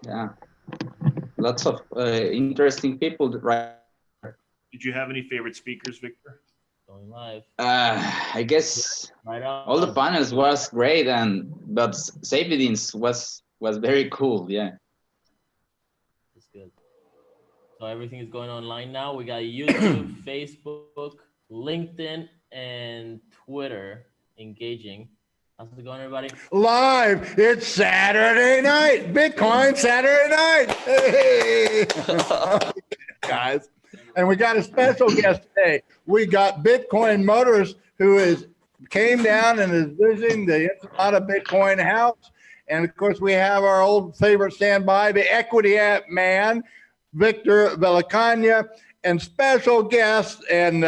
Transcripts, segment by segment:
Yeah, lots of interesting people right. Did you have any favorite speakers, Victor? Going live. I guess Right all the on. panels was great, and but Sabidins was very cool. Yeah. That's good. So everything is going online now. We got YouTube, Facebook, LinkedIn, and Twitter engaging. How's it going, everybody? Live. It's Saturday night. Bitcoin Saturday night. Hey. Guys. And we got a special guest today. We got Bitcoinmotorist who came down and is visiting the Ensenada Bitcoin house. And of course, we have our old favorite standby, the Equity App man, Victor Velacana, and special guest and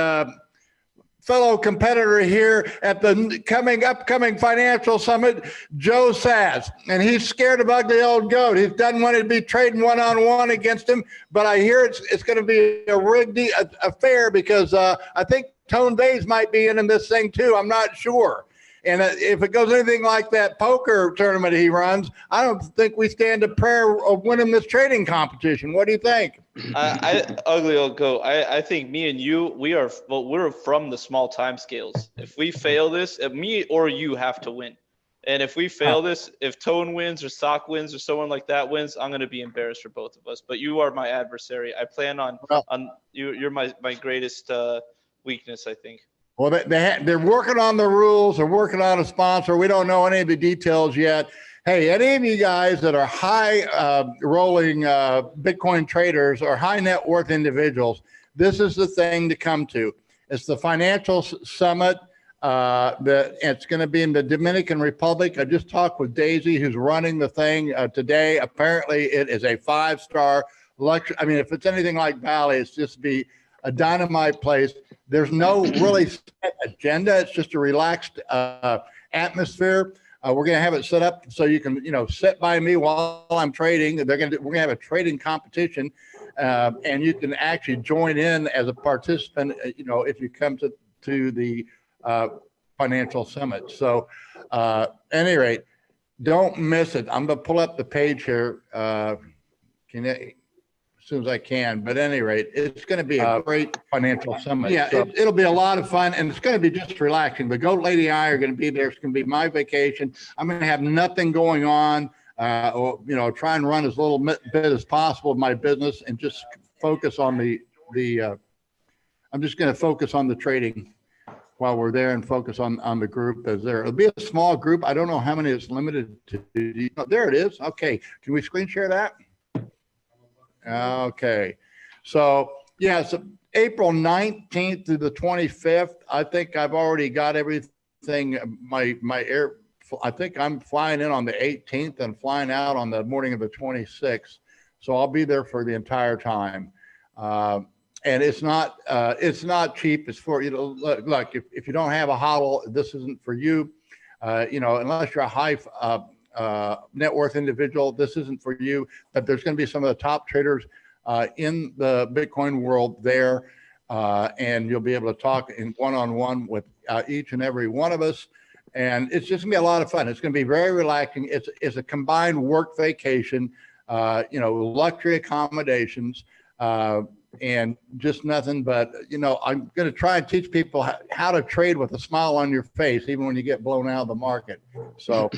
fellow competitor here at the upcoming financial summit, Joe Saz. And he's scared of ugly old goat. He doesn't want to be trading one-on-one against him, but I hear it's going to be a rigged affair because I think Tone Vays might be in this thing too. I'm not sure. And if it goes anything like that poker tournament he runs, I don't think we stand a prayer of winning this trading competition. What do you think? Ugly old goat. I think me and you, we're from the small time scales. If we fail this, me or you have to win. And if we fail this, if Tone wins or Sock wins or someone like that wins, I'm going to be embarrassed for both of us. But you are my adversary. I plan on you. You're my greatest weakness, I think. Well, they're working on the rules. They're working on a sponsor. We don't know any of the details yet. Hey, any of you guys that are high rolling Bitcoin traders or high net worth individuals, this is the thing to come to. It's the financial summit. It's going to be in the Dominican Republic. I just talked with Daisy, who's running the thing today. Apparently, it is a 5-star lecture. I mean, if it's anything like Bali, it's just be a dynamite place. There's no really set agenda. It's just a relaxed atmosphere. We're going to have it set up so you can, sit by me while I'm trading. We're going to have a trading competition, and you can actually join in as a participant. If you come to the financial summit. So, at any rate, don't miss it. I'm going to pull up the page here. As soon as I can. But at any rate, it's going to be a great financial summit. Yeah, so it'll be a lot of fun, and it's going to be just relaxing. The Goat Lady and I are going to be there. It's going to be my vacation. I'm going to have nothing going on, try and run as little bit as possible of my business and just focus on I'm just going to focus on the trading while we're there and focus on the group that's there. It'll be a small group. I don't know how many it's limited to. There it is. Okay. Can we screen share that? Okay. So, yeah, so April 19th to the 25th, I think I've already got everything. I think I'm flying in on the 18th and flying out on the morning of the 26th. So I'll be there for the entire time. And it's not cheap. It's for, look, if you don't have a hodl, this isn't for you. Unless you're a high net worth individual, this isn't for you. But there's going to be some of the top traders in the Bitcoin world there, and you'll be able to talk in one-on-one with each and every one of us. And it's just gonna be a lot of fun. It's gonna be very relaxing. It's a combined work vacation, luxury accommodations, and just nothing but, I'm going to try and teach people how to trade with a smile on your face, even when you get blown out of the market. So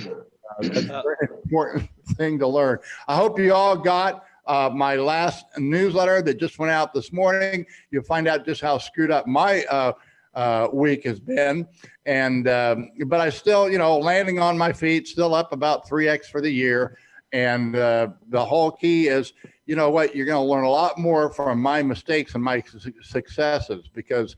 that's a very important thing to learn. I hope you all got my last newsletter that just went out this morning. You'll find out just how screwed up my week has been. And, but I still, landing on my feet, still up about 3x for the year. And the whole key is, you know what, you're going to learn a lot more from my mistakes and my successes, because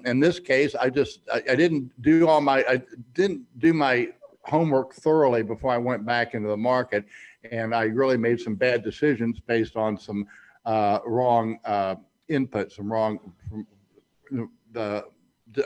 in this case, I didn't do my homework thoroughly before I went back into the market. And I really made some bad decisions based on some wrong input, some wrong,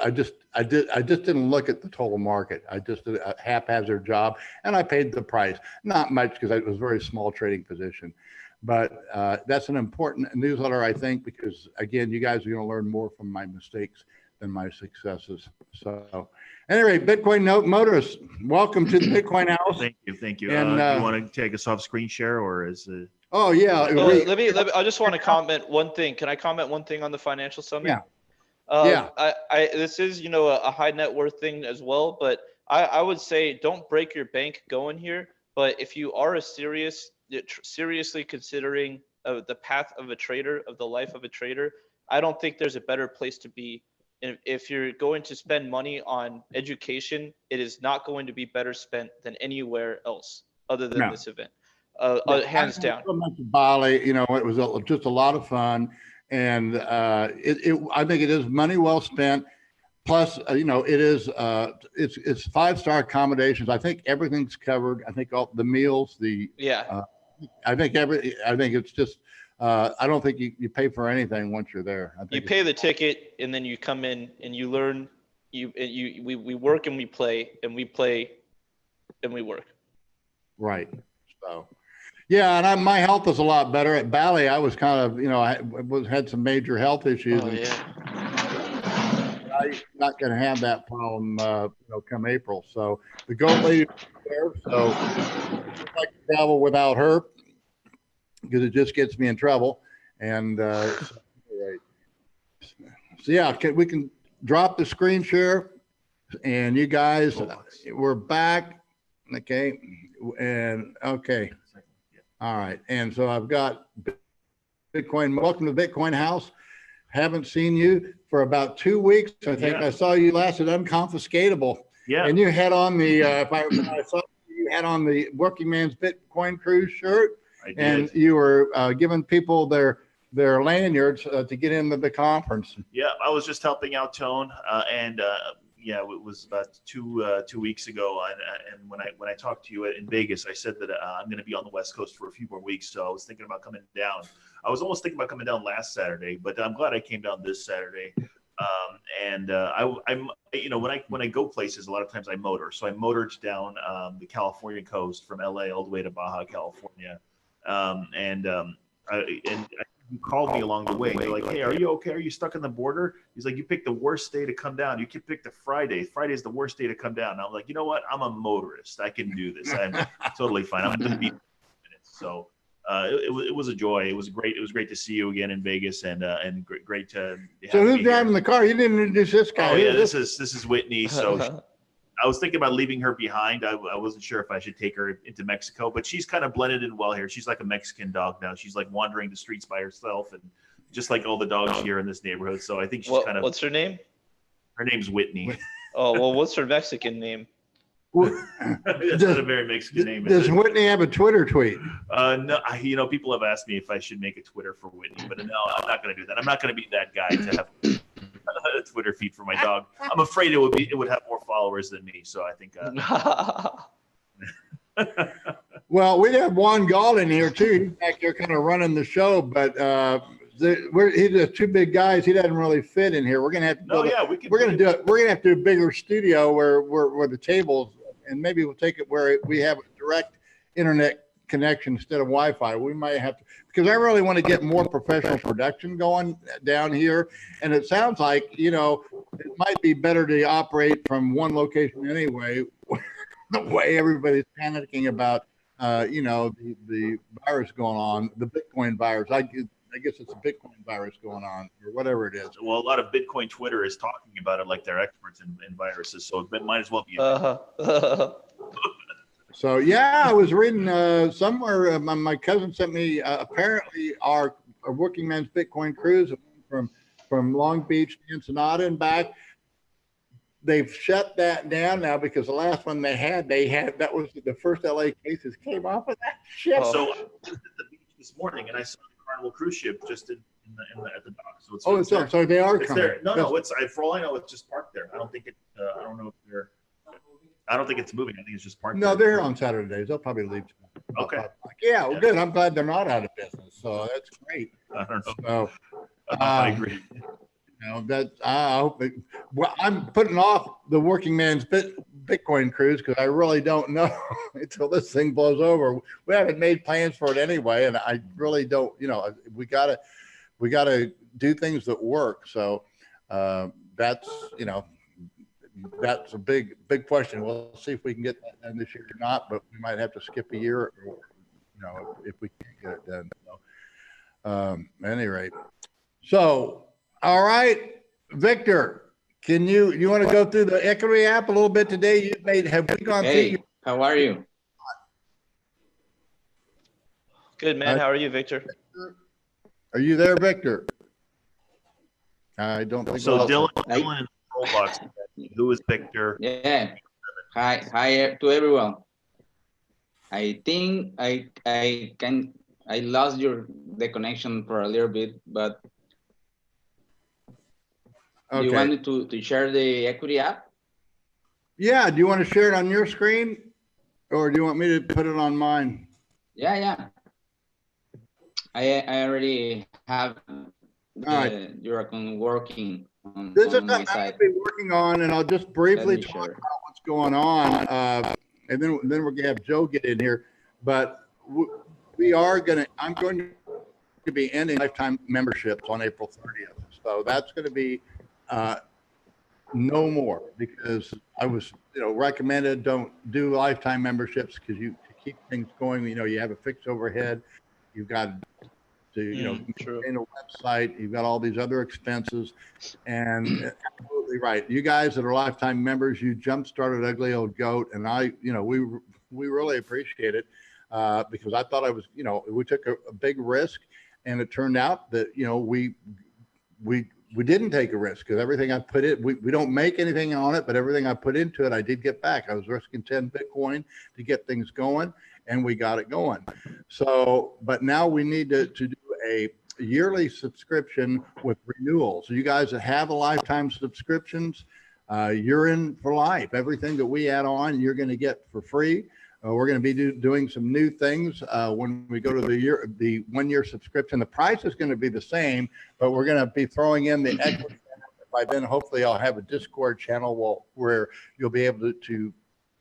I just didn't look at the total market. I just did a haphazard job, and I paid the price. Not much, because it was a very small trading position. But that's an important newsletter, I think, because, again, you guys are going to learn more from my mistakes than my successes. So Anyway, Bitcoin Motorist, welcome to the Bitcoin House. Thank you. Thank you. And, You want to take us off screen share or is it? Oh yeah. So let me, I just want to comment one thing. Can I comment one thing on the financial summit? Yeah. This is, you know, a high net worth thing as well, but I would say don't break your bank going here. But if you are seriously considering the path of a trader, of the life of a trader, I don't think there's a better place to be. If you're going to spend money on education, it is not going to be better spent than anywhere else other than this event. Hands down. So much to Bali, you know, it was just a lot of fun, and I think it is money well spent. Plus, you know, it's 5-star accommodations. I think everything's covered. I think all the meals, I think it's just. I don't think you pay for anything once you're there. I think you pay the ticket, and then you come in and you learn. We work and we play, and we play and we work. Right. So, yeah, and my health is a lot better. At Bali, I was kind of, you know, I had some major health issues. Oh, yeah. I'm not going to have that problem, you know, come April. So the goat lady is there. So I like to travel without her, because it just gets me in trouble. And so yeah, we can drop the screen share, and you guys, we're back. Okay. And okay. All right. And so I've got Bitcoin. Welcome to Bitcoin House. Haven't seen you for about 2 weeks. I think I saw you last at Unconfiscatable. Yeah. And you had on the, I saw you had on the Working Man's Bitcoin Cruise shirt. I did. And you were giving people their lanyards to get into the conference. Yeah, I was just helping out Tone, and yeah, it was about two weeks ago. And when I talked to you in Vegas, I said that I'm going to be on the West Coast for a few more weeks. So I was thinking about coming down. I was almost thinking about coming down last Saturday, but I'm glad I came down this Saturday. I'm you know, when I go places, a lot of times I motor. So I motored down the California coast from LA all the way to Baja California. You called me along the way. You're like, hey, are you okay? Are you stuck on the border? He's like, you picked the worst day to come down. You can pick the Friday. Friday is the worst day to come down. And I'm like, you know what? I'm a motorist. I can do this. I'm totally fine. I'm going to be in minutes. So it was a joy. It was great. It was great to see you again in Vegas, and great to. So who's driving the car? You didn't introduce this guy. Oh yeah, this is Whitney. So. I was thinking about leaving her behind. I wasn't sure if I should take her into Mexico, but she's kind of blended in well here. She's like a Mexican dog now. She's like wandering the streets by herself, and just like all the dogs here in this neighborhood. So I think she's kind of. What's her name? Her name's Whitney. Oh, well, what's her Mexican name? That's not a very Mexican name. Does Whitney have a Twitter tweet? No, you know, people have asked me if I should make a Twitter for Whitney, but no, I'm not going to do that. I'm not going to be that guy to have a Twitter feed for my dog. I'm afraid it would have more followers than me. So I think. Well, we have Juan Galt in here too. He's back there kind of running the show, but he's just two big guys. He doesn't really fit in here. We're gonna have to. We're gonna do it. We're gonna have to do a bigger studio where the tables, and maybe we'll take it where we have a direct internet connection instead of Wi-Fi. We might have to, because I really want to get more professional production going down here. And it sounds like, you know, it might be better to operate from one location anyway. The way everybody's panicking about, you know, the virus going on, the Bitcoin virus. I guess it's a Bitcoin virus going on, or whatever it is. Well, a lot of Bitcoin Twitter is talking about it like they're experts in viruses, so it might as well be. So yeah, I was reading somewhere. My cousin sent me apparently our Working Man's Bitcoin Cruise from Long Beach to Ensenada and back. They've shut that down now because the last one they had that was the first LA cases came off of that ship. So I was at the beach this morning and I saw the Carnival cruise ship just at the dock. So so they are coming. There. No, it's for all I know, it's just parked there. I don't think it. I don't know if they're. I don't think it's moving. I think it's just parked. No, they're here on Saturdays. They'll probably leave. Okay. Yeah, well, good. I'm glad they're not out of business. So that's great. I don't know. So I agree. You know, that I hope. Well, I'm putting off the Working Man's Bitcoin Cruise because I really don't know until this thing blows over. We haven't made plans for it anyway, and I really don't. You know, we gotta do things that work. So that's, you know. that's a big question. We'll see if we can get that done this year or not, but we might have to skip a year, or, if we can't get it done. So, at any rate. So, all right, Victor, can you want to go through the equity app a little bit today? Have we gone Hey, through? how are you? Good, man. How are you, Victor? Are you there, Victor? I don't think So so. Dylan in the control box. Who is Victor? Yeah. Hi to everyone. I think I lost the connection for a little bit, but Okay. you want me to share the equity app? Yeah. Do you want to share it on your screen, or do you want me to put it on mine? Yeah. I already have your account working on This is my something I'm side. going to be working on, and I'll just briefly Let me talk share. about what's going on, and then we're going to have Joe get in here. But I'm going to be ending lifetime memberships on April 30th. So that's going to be no more, because I was recommended don't do lifetime memberships, because to keep things going, you have a fixed overhead, you've got to True. maintain a website, you've got all these other expenses, and absolutely right. You guys that are lifetime members, you jump started Ugly Old Goat, and we really appreciate it, because I thought we took a big risk, and it turned out that we didn't take a risk, because everything I put in, we don't make anything on it, but everything I put into it, I did get back. I was risking 10 Bitcoin to get things going, and we got it going. So, but now we need to do a yearly subscription with renewals. So you guys that have a lifetime subscriptions, you're in for life. Everything that we add on, you're going to get for free. We're going to be doing some new things when we go to the 1 year subscription. The price is going to be the same, but we're going to be throwing in the equity. By then, hopefully, I'll have a Discord channel where you'll be able to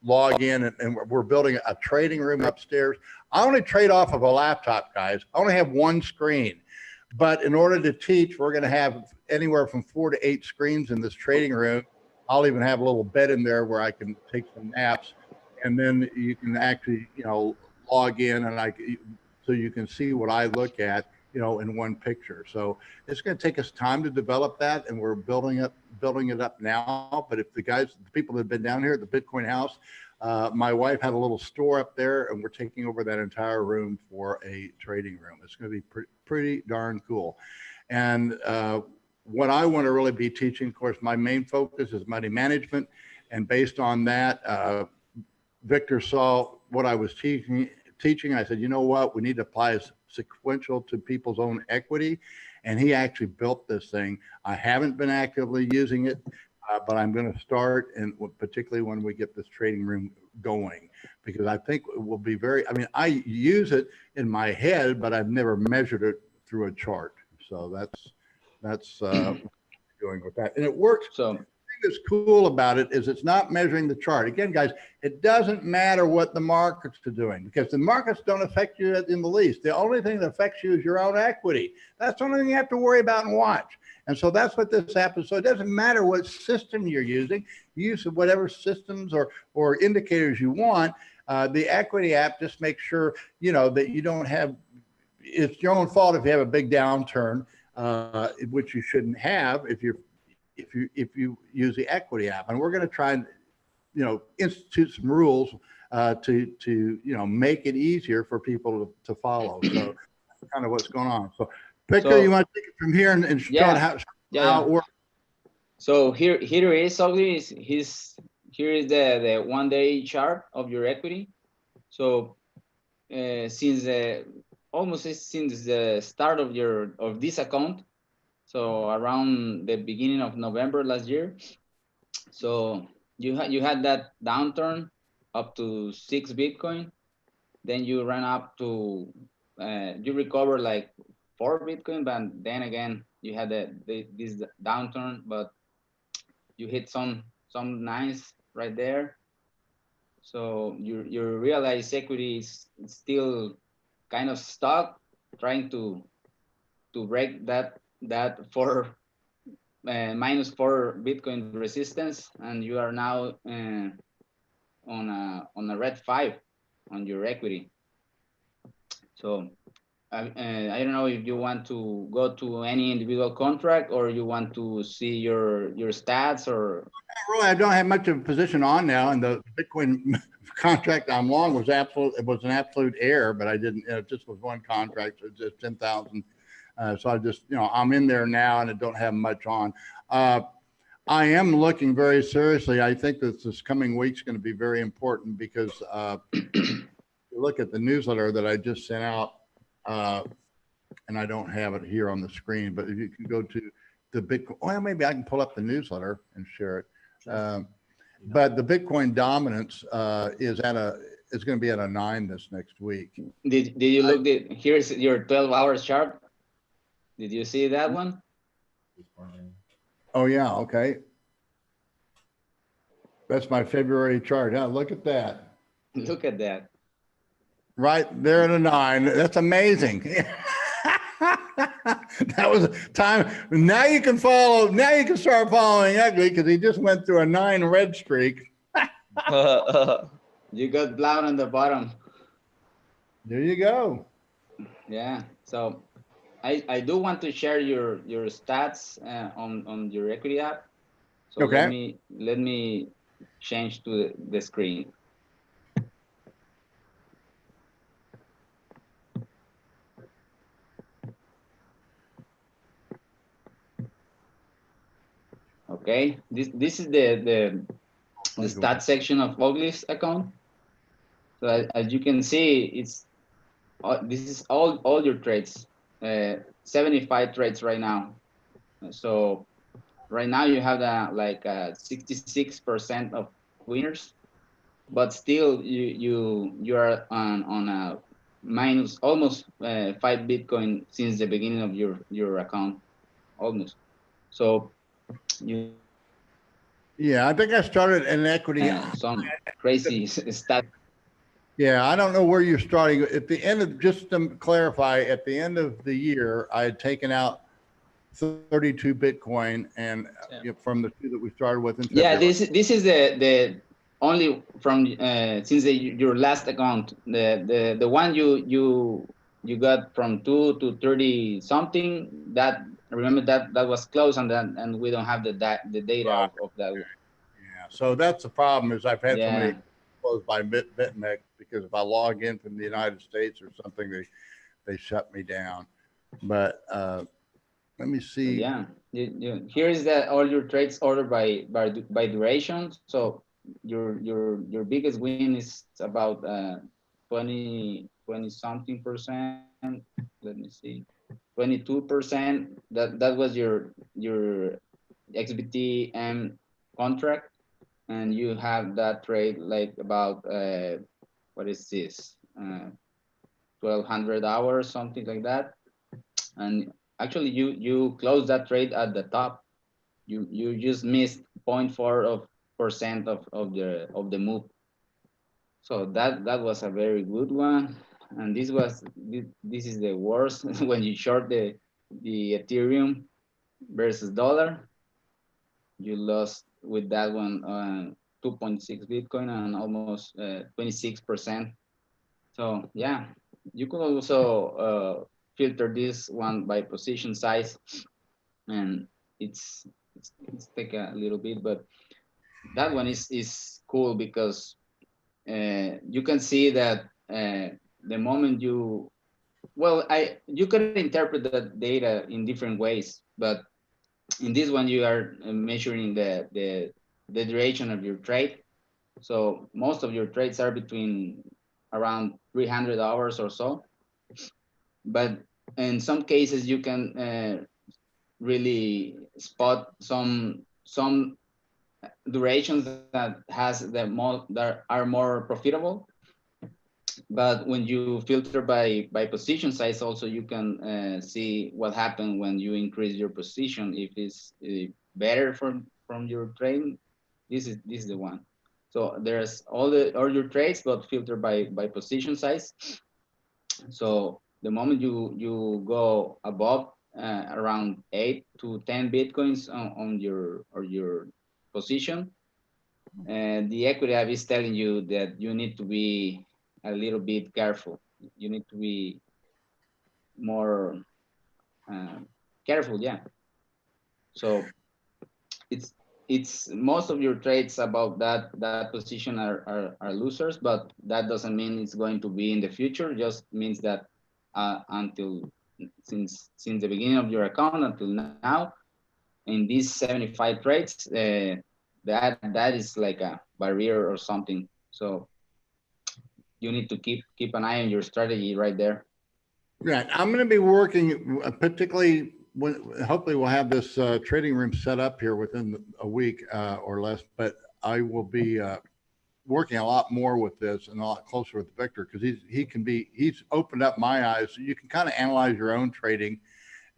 log in, and we're building a trading room upstairs. I only trade off of a laptop, guys. I only have one screen, but in order to teach, we're going to have anywhere from 4 to 8 screens in this trading room. I'll even have a little bed in there where I can take some naps. And then you can actually, log in, and so you can see what I look at, in one picture. So it's going to take us time to develop that, and we're building it up now. But if the people that have been down here at the Bitcoin house, my wife had a little store up there, and we're taking over that entire room for a trading room. It's going to be pretty darn cool. And what I want to really be teaching, of course, my main focus is money management. And based on that, Victor saw what I was teaching. I said, you know what? We need to apply a sequential to people's own equity. And he actually built this thing. I haven't been actively using it, but I'm going to start, and particularly when we get this trading room going, because I think it will be I use it in my head, but I've never measured it through a chart. So that's what I'm doing with that. And it works. So That's cool about it is it's not measuring the chart. Again, guys, it doesn't matter what the markets are doing, because the markets don't affect you in the least. The only thing that affects you is your own equity. That's the only thing you have to worry about and watch. And so that's what this app is. So it doesn't matter what system you're using. Use whatever systems or indicators you want. The equity app just makes sure, that you don't have, it's your own fault if you have a big downturn, which you shouldn't have if you use the equity app. And we're going to try and institute some rules to make it easier for people to follow. So that's kind of what's going on. So Victor, you want to take it from here and start how it works? So here is obviously here is the 1 day chart of your equity. So almost since the start of this account, so around the beginning of November last year, so you had that downturn up to 6 Bitcoin, then you ran up to you recovered like 4 Bitcoin, but then again you had this downturn, but you hit some nice right there. So you realize equity is still kind of stuck, trying to break that 4 -4 Bitcoin resistance, and you are now on a red 5 on your equity. So I don't know if you want to go to any individual contract or you want to see your stats or. Really, I don't have much of a position on now, and the Bitcoin contract I'm long was it was an absolute error, but I didn't. It just was one contract, so it's just 10,000. So I just, I'm in there now, and I don't have much on. I am looking very seriously. I think that this coming week's going to be very important because you look at the newsletter that I just sent out, and I don't have it here on the screen, but if you can go to the Bitcoin, well, maybe I can pull up the newsletter and share it. But the Bitcoin dominance is going to be at a 9 this next week. Did you look at, here's your 12-hour chart? Did you see that one? Oh yeah, okay. That's my February chart. Huh? Look at that. Look at that. Right there at a 9. That's amazing. That was time. Now you can follow. Now you can start following Ugly because he just went through a 9 red streak. You got blown on the bottom. There you go. Yeah. So I do want to share your stats on your equity app. So okay. Let me change to the screen. Okay, this is the stat section of U.O.G's account. So as you can see, this is all your trades, 75 trades right now. So right now you have like 66% of winners, but still you are on a minus almost 5 Bitcoin since the beginning of your account, almost. So you. Yeah, I think I started an equity. Some crazy stat. Yeah, I don't know where you're starting. At the end of, just to clarify, at the end of the year, I had taken out 32 Bitcoin, and from the 2 that we started with in February. Yeah, this is the only from since your last account, the one you got from 2 to 30 something. That remember that was closed, and we don't have the data of that one. Yeah, so that's the problem. Is I've had so many closed by BitMEX because if I log in from the United States or something, they shut me down. But let me see. Yeah, here is all your trades ordered by duration. So your biggest win is about 20 something percent. Let me see, 22%. That was your XBTM contract, and you have that trade like about what is this 1200 hours, something like that. And actually you closed that trade at the top. You just missed 0.4% of the move. So that was a very good one. And this is the worst when you short the Ethereum versus dollar. You lost with that one 2.6 Bitcoin and almost 26%. So yeah, you could also filter this one by position size, and it's take a little bit, but that one is cool because you can see that the moment you can interpret the data in different ways, but in this one you are measuring the duration of your trade. So most of your trades are between around 300 hours or so, but in some cases you can really spot some durations that that are more profitable. But when you filter by position size, also you can see what happened when you increase your position. If it's better from your trade, this is the one. So there's all your trades, but filtered by position size. So the moment you go above around 8 to 10 bitcoins on your position, and the equity app is telling you that you need to be a little bit careful. You need to be more uh, careful. Yeah. So it's most of your trades about that position are losers, but that doesn't mean it's going to be in the future. It just means that until since the beginning of your account until now, in these 75 trades, that is like a barrier or something. So you need to keep an eye on your strategy right there. Right. I'm going to be working particularly when hopefully we'll have this trading room set up here within a week or less, but I will be working a lot more with this and a lot closer with Victor because he's opened up my eyes. So you can kind of analyze your own trading,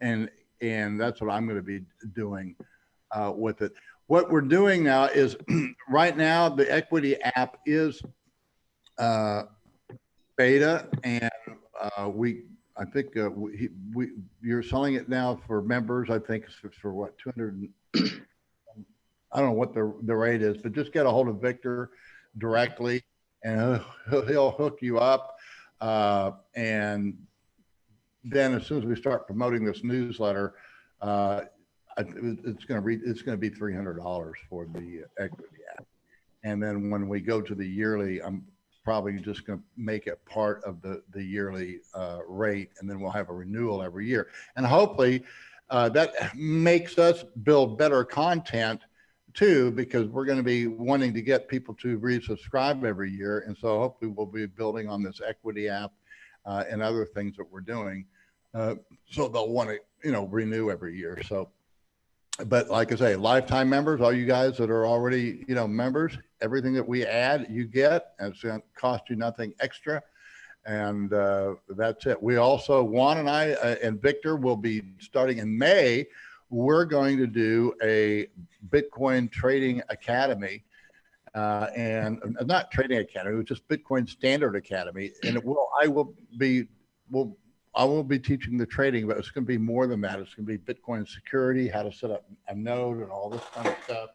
and that's what I'm going to be doing with it. What we're doing now is right now the equity app is beta, and I think you're selling it now for members. I think it's for what 200. I don't know what the rate is, but just get a hold of Victor directly, and he'll hook you up. And then as soon as we start promoting this newsletter, it's going to be $300 for the equity app. And then when we go to the yearly, I'm probably just going to make it part of the yearly rate, and then we'll have a renewal every year. And hopefully that makes us build better content too, because we're going to be wanting to get people to resubscribe every year. And so hopefully we'll be building on this equity app and other things that we're doing. So they'll want to, renew every year. So, but like I say, lifetime members, all you guys that are already, members, everything that we add, you get, and it's going to cost you nothing extra. And that's it. We also, Juan and I and Victor will be starting in May. We're going to do a Bitcoin Trading Academy, and not Trading Academy, it's just Bitcoin Standard Academy. And I will be teaching the trading, but it's going to be more than that. It's going to be Bitcoin security, how to set up a node, and all this kind of stuff.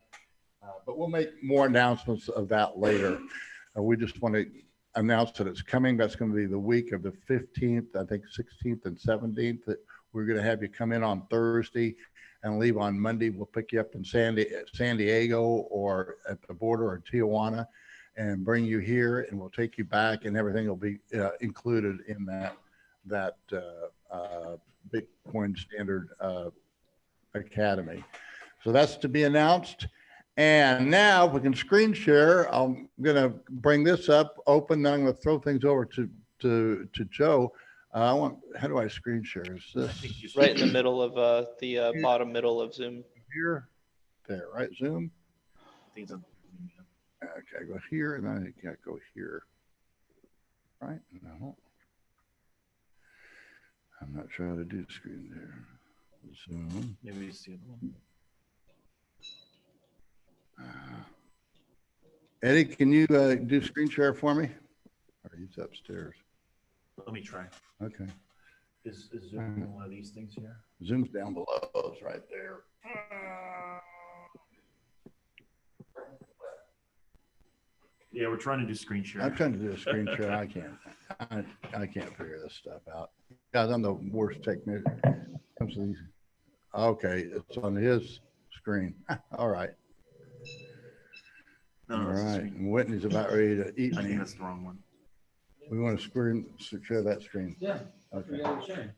But we'll make more announcements of that later. We just want to announce that it's coming. That's going to be the week of the 15th, I think 16th and 17th. That we're going to have you come in on Thursday and leave on Monday. We'll pick you up in San Diego or at the border or Tijuana and bring you here, and we'll take you back, and everything will be included in that Bitcoin Standard Academy. So that's to be announced. And now if we can screen share, I'm going to bring this up open, then I'm going to throw things over to Joe. How do I screen share? Is this right in the middle of the bottom middle of Zoom? Here, there, right? Zoom. Okay, go here, and then I got to go here. Right? No. I'm not sure how to do screen there. Zoom. Maybe you see the one. Eddie, can you do screen share for me? Or he's upstairs. Let me try. Okay. Is Zoom one of these things here? Zoom's down below. It's right there. Yeah, we're trying to do screen share. I'm trying to do a screen share. I can't figure this stuff out. Guys, I'm the worst technician. Comes to these. Okay, it's on his screen. All right. No, all right. And Whitney's about ready to eat. I think that's the wrong one. We want to share that screen. Yeah. Okay. Okay.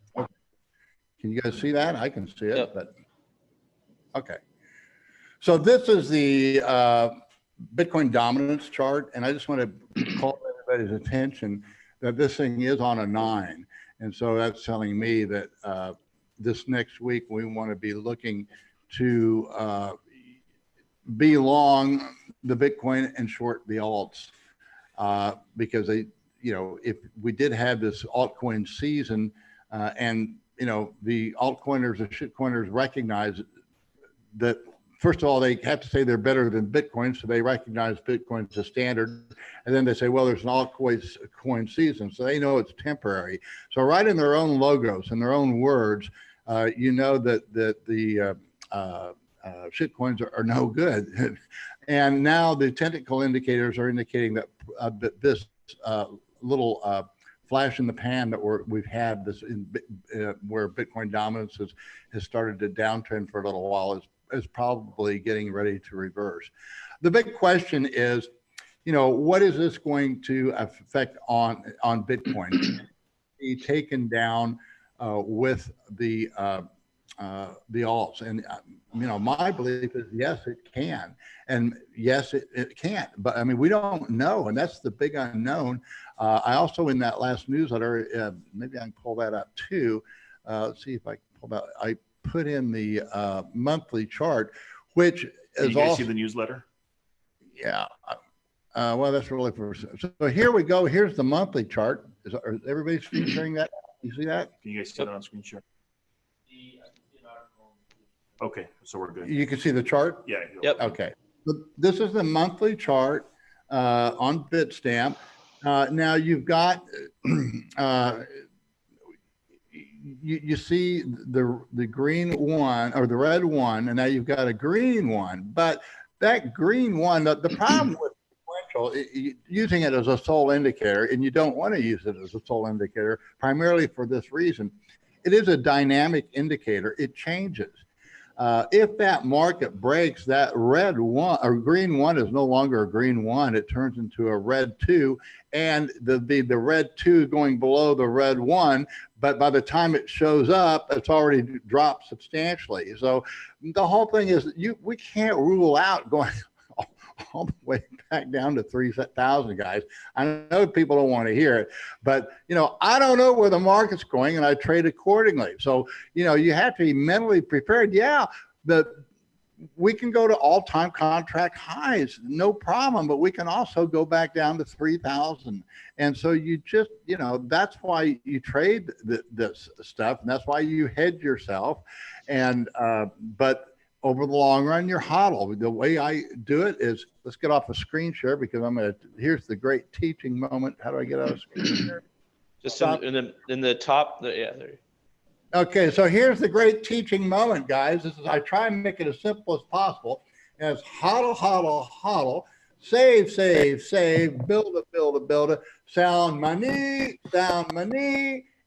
Can you guys see that? I can see it, Yep. but okay. So this is the Bitcoin dominance chart, and I just want to call everybody's attention that this thing is on a 9, and so that's telling me that this next week we want to be looking to be long the Bitcoin and short the alts because they, if we did have this altcoin season and the altcoiners, the shitcoiners recognize that. First of all, they have to say they're better than Bitcoin, so they recognize Bitcoin as a standard. And then they say, well, there's an altcoin season, so they know it's temporary. So right in their own logos and their own words, you know that the shit coins are no good. And now the technical indicators are indicating that this little flash in the pan that we've had this where Bitcoin dominance has started to downtrend for a little while is probably getting ready to reverse. The big question is, what is this going to affect on Bitcoin? Be taken down with the alts, and my belief is yes, it can, and yes, it can't. But I mean, we don't know, and that's the big unknown. I also, in that last newsletter, maybe I can pull that up too. Let's see if I can pull that. I put in the monthly chart, which is you guys also see the newsletter. Yeah. Well, that's really for. So here we go. Here's the monthly chart. Is everybody screen sharing that? You see that? Can you guys see that on screen share? Okay, so we're good. You can see the chart? Yeah. Yep. Okay. So this is the monthly chart on Bitstamp. Now you've got you see the green one or the red one, and now you've got a green one. But that green one, the problem with using it as a sole indicator, and you don't want to use it as a sole indicator, primarily for this reason. It is a dynamic indicator. It changes. If that market breaks, that red one or green one is no longer a green one. It turns into a red 2, and the red 2 going below the red 1. But by the time it shows up, it's already dropped substantially. So the whole thing is we can't rule out going all the way back down to 3,000, guys. I know people don't want to hear it, but I don't know where the market's going, and I trade accordingly. So you have to be mentally prepared. Yeah, we can go to all-time contract highs, no problem, but we can also go back down to 3,000. And so you just, that's why you trade this stuff, and that's why you hedge yourself. And but over the long run, you're hodl. The way I do it is, let's get off a screen share because here's the great teaching moment. How do I get out of screen share? Just in the top, yeah, there. Okay, so here's the great teaching moment, guys. I try and make it as simple as possible. And it's hodl, hodl, hodl, save, save, save, build a, sound money,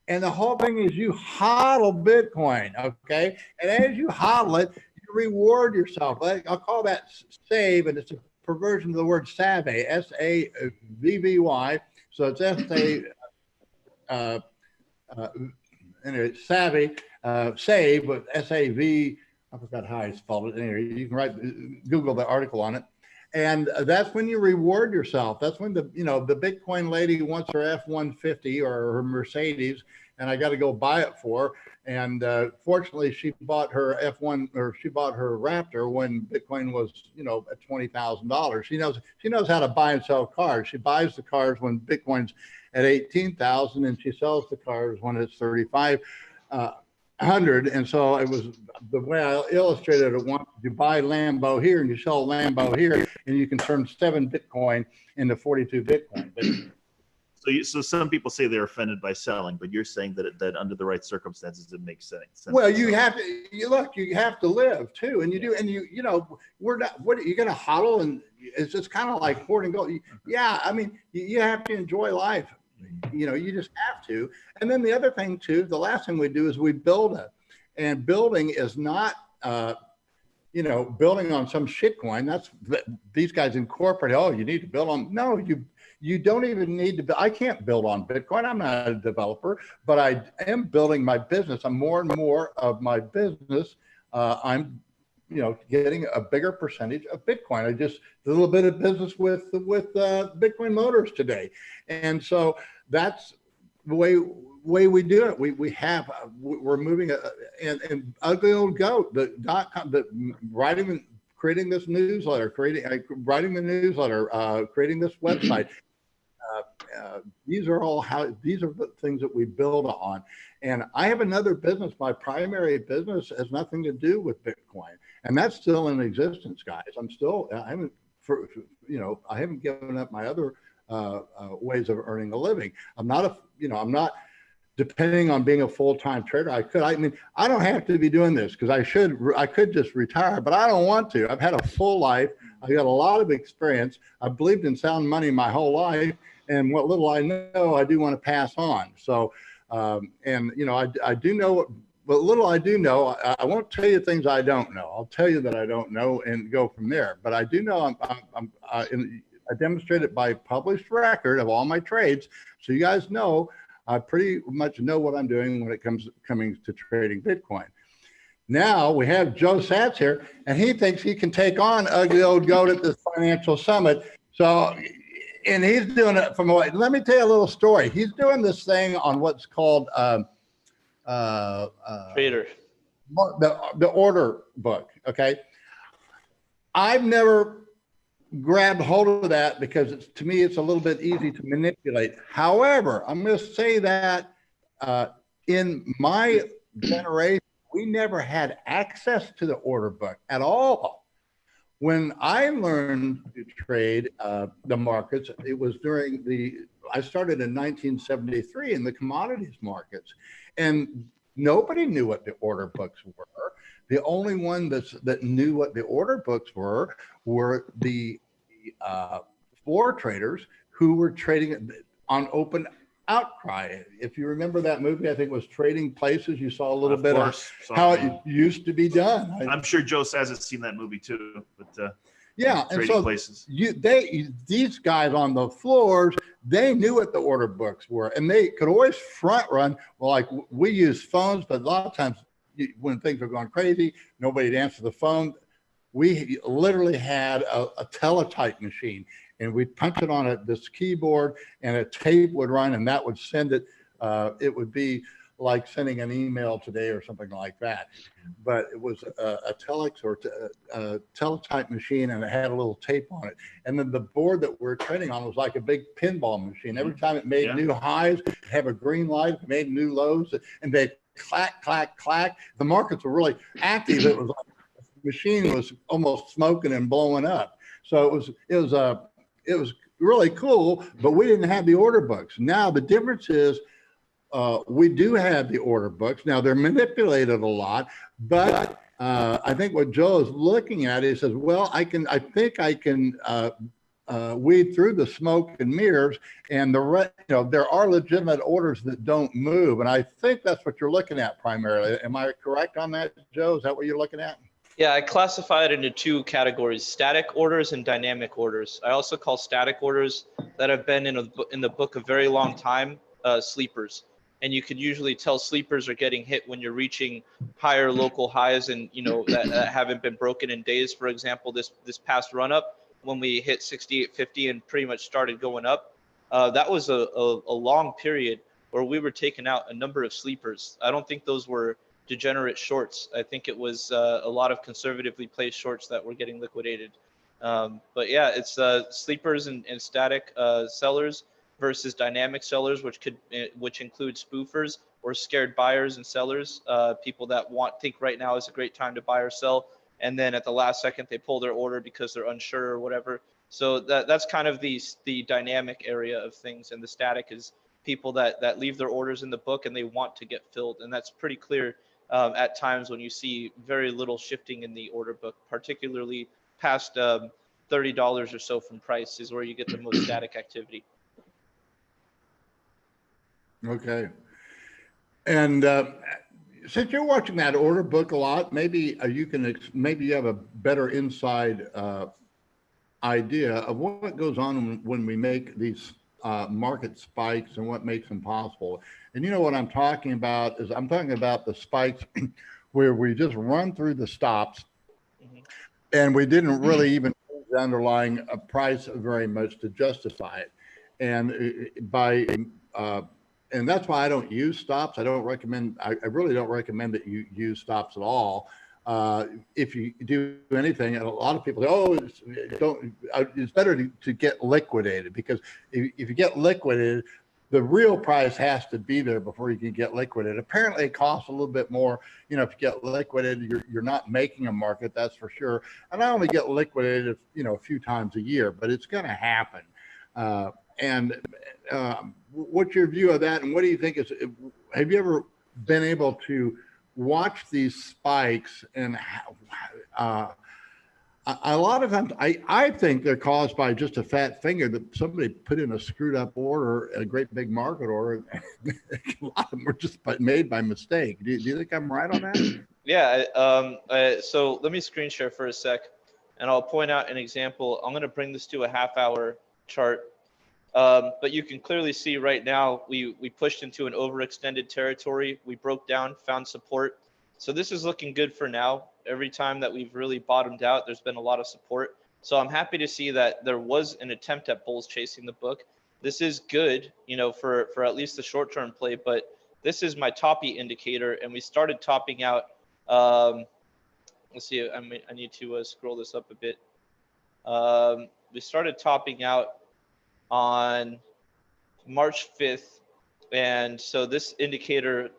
and the whole thing is you hodl Bitcoin, okay? And as you hodl it, you reward yourself. I'll call that save, and it's a perversion of the word savvy, S-A-V-V-Y. So it's S-A, anyway, savvy, save with S-A-V, I forgot how I spelled it. Anyway, you can Google the article on it. And that's when you reward yourself. That's when the Bitcoin lady wants her F-150 or her Mercedes, and I got to go buy it for her. And fortunately, she bought her she bought her Raptor when Bitcoin was, at $20,000. She knows how to buy and sell cars. She buys the cars when Bitcoin's at 18,000, and she sells the cars when it's 3,500. And so it was the way I illustrated it once. You buy Lambo here and you sell Lambo here, and you can turn 7 Bitcoin into 42 Bitcoin. So some people say they're offended by selling, but you're saying that under the right circumstances, it makes sense. Well, you have to, you have to live too. And you do, and we're not, what are you going to hodl? And it's just kind of like hoarding gold. Yeah. I mean, you have to enjoy life. You just have to. And then the other thing too, the last thing we do is we build it, and building is not, building on some shitcoin. That's these guys incorporate. Oh, you need to build on. No, you don't even need to. I can't build on Bitcoin. I'm not a developer, but I am building my business. I'm more and more of my business. I'm, getting a bigger percentage of Bitcoin. I just did a little bit of business with Bitcoinmotorist today, and so that's the way we do it. We're moving and ugly old goat. Creating this newsletter, creating this website. These are the things that we build on. And I have another business. My primary business has nothing to do with Bitcoin, and that's still in existence, guys. I haven't given up my other ways of earning a living. I'm not depending on being a full-time trader, I could. I mean, I don't have to be doing this because I could just retire, but I don't want to. I've had a full life. I've got a lot of experience. I've believed in sound money my whole life, and what little I know, I do want to pass on. So, and you know, I do know what little I do know. I won't tell you things I don't know. I'll tell you that I don't know and go from there. But I do know I demonstrate it by published record of all my trades, so you guys know. I pretty much know what I'm doing when it coming to trading Bitcoin. Now we have Joe Satz here, and he thinks he can take on Ugly Old Goat at this financial summit. So, and he's doing it from what? Let me tell you a little story. He's doing this thing on what's called Trader. the order book. Okay, I've never grabbed hold of that because to me it's a little bit easy to manipulate. However, I'm going to say that in my generation, we never had access to the order book at all. When I learned to trade the markets, it was I started in 1973 in the commodities markets, and nobody knew what the order books were. The only one that knew what the order books were the floor traders who were trading on open outcry. If you remember that movie, I think it was Trading Places. You saw a little bit of how it used to be done. I'm sure Joe Satz has seen that movie too. But yeah, and Trading so Places. These guys on the floors, they knew what the order books were, and they could always front run. Well, like we use phones, but a lot of times when things are going crazy, nobody'd answer the phone. We literally had a teletype machine, and we'd punch it on this keyboard, and a tape would run, and that would send it. It would be like sending an email today or something like that. But it was a telex or a teletype machine, and it had a little tape on it. And then the board that we're trading on was like a big pinball machine. Every time it made new highs, it'd have a green light, it made new lows, and they clack, clack, clack. The markets were really active. It was like the machine was almost smoking and blowing up. So it was really cool, but we didn't have the order books. Now the difference is we do have the order books. Now they're manipulated a lot, but I think what Joe is looking at is says, well, I think I can weed through the smoke and mirrors, and there are legitimate orders that don't move, and I think that's what you're looking at primarily. Am I correct on that, Joe? Is that what you're looking at? Yeah, I classify it into two categories: static orders and dynamic orders. I also call static orders that have been in the book a very long time sleepers. And you can usually tell sleepers are getting hit when you're reaching higher local highs, and that haven't been broken in days. For example, this past run up when we hit 68.50 and pretty much started going up, that was a long period where we were taking out a number of sleepers. I don't think those were degenerate shorts. I think it was a lot of conservatively placed shorts that were getting liquidated. But yeah, it's sleepers and static sellers versus dynamic sellers, which include spoofers or scared buyers and sellers, people that think right now is a great time to buy or sell, and then at the last second they pull their order because they're unsure or whatever. So that's kind of the dynamic area of things, and the static is people that leave their orders in the book and they want to get filled, and that's pretty clear at times when you see very little shifting in the order book, particularly past $30 or so from price is where you get the most static activity. Okay. And since you're watching that order book a lot, maybe maybe you have a better inside idea of what goes on when we make these market spikes and what makes them possible. And you know what I'm talking about is I'm talking about the spikes where we just run through the stops, and we didn't really even change the underlying price very much to justify it. And and that's why I don't use stops. I really don't recommend that you use stops at all. If you do anything, and a lot of people say, oh, it's better to get liquidated, because if you get liquidated, the real price has to be there before you can get liquidated. Apparently it costs a little bit more. If you get liquidated, you're not making a market, that's for sure. And I only get liquidated, a few times a year, but it's going to happen. and what's your view of that? And what do you think is? Have you ever been able to watch these spikes and a lot of times I think they're caused by just a fat finger that somebody put in a screwed up order, a great big market order. A lot of them were just made by mistake. Do you think I'm right on that? Yeah. So let me screen share for a sec, and I'll point out an example. I'm going to bring this to a half-hour chart. But you can clearly see right now we pushed into an overextended territory. We broke down, found support. So this is looking good for now. Every time that we've really bottomed out, there's been a lot of support. So I'm happy to see that there was an attempt at bulls chasing the book. This is good, for at least the short-term play. But this is my toppy indicator, and we started topping out. Let's see. I need to scroll this up a bit. We started topping out on March 5th. And so this indicator,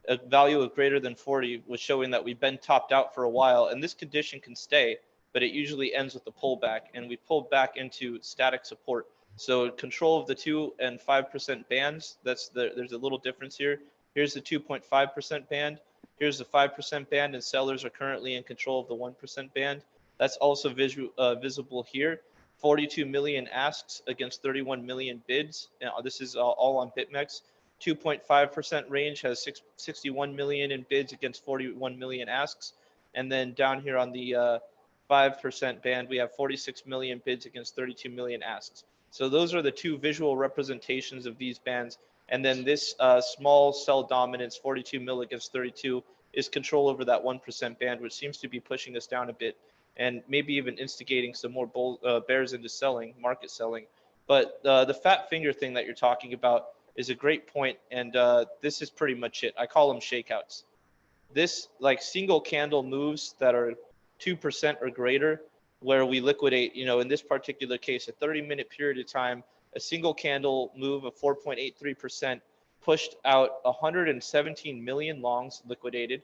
a value of greater than 40, was showing that we've been topped out for a while. And this condition can stay, but it usually ends with a pullback. And we pulled back into static support. So control of the 2 and 5% bands, there's a little difference here. Here's the 2.5% band. Here's the 5% band, and sellers are currently in control of the 1% band. That's also visible here. 42 million asks against 31 million bids. Now, this is all on BitMEX. 2.5% range has 61 million in bids against 41 million asks. And then down here on the 5% band, we have 46 million bids against 32 million asks. So those are the two visual representations of these bands. And then this small sell dominance, 42 mil against 32, is control over that 1% band, which seems to be pushing us down a bit, and maybe even instigating some more bears into selling, market selling. But the fat finger thing that you're talking about is a great point, and this is pretty much it. I call them shakeouts. This, like, single candle moves that are 2% or greater, where we liquidate, in this particular case, a 30-minute period of time, a single candle move of 4.83% pushed out 117 million longs liquidated.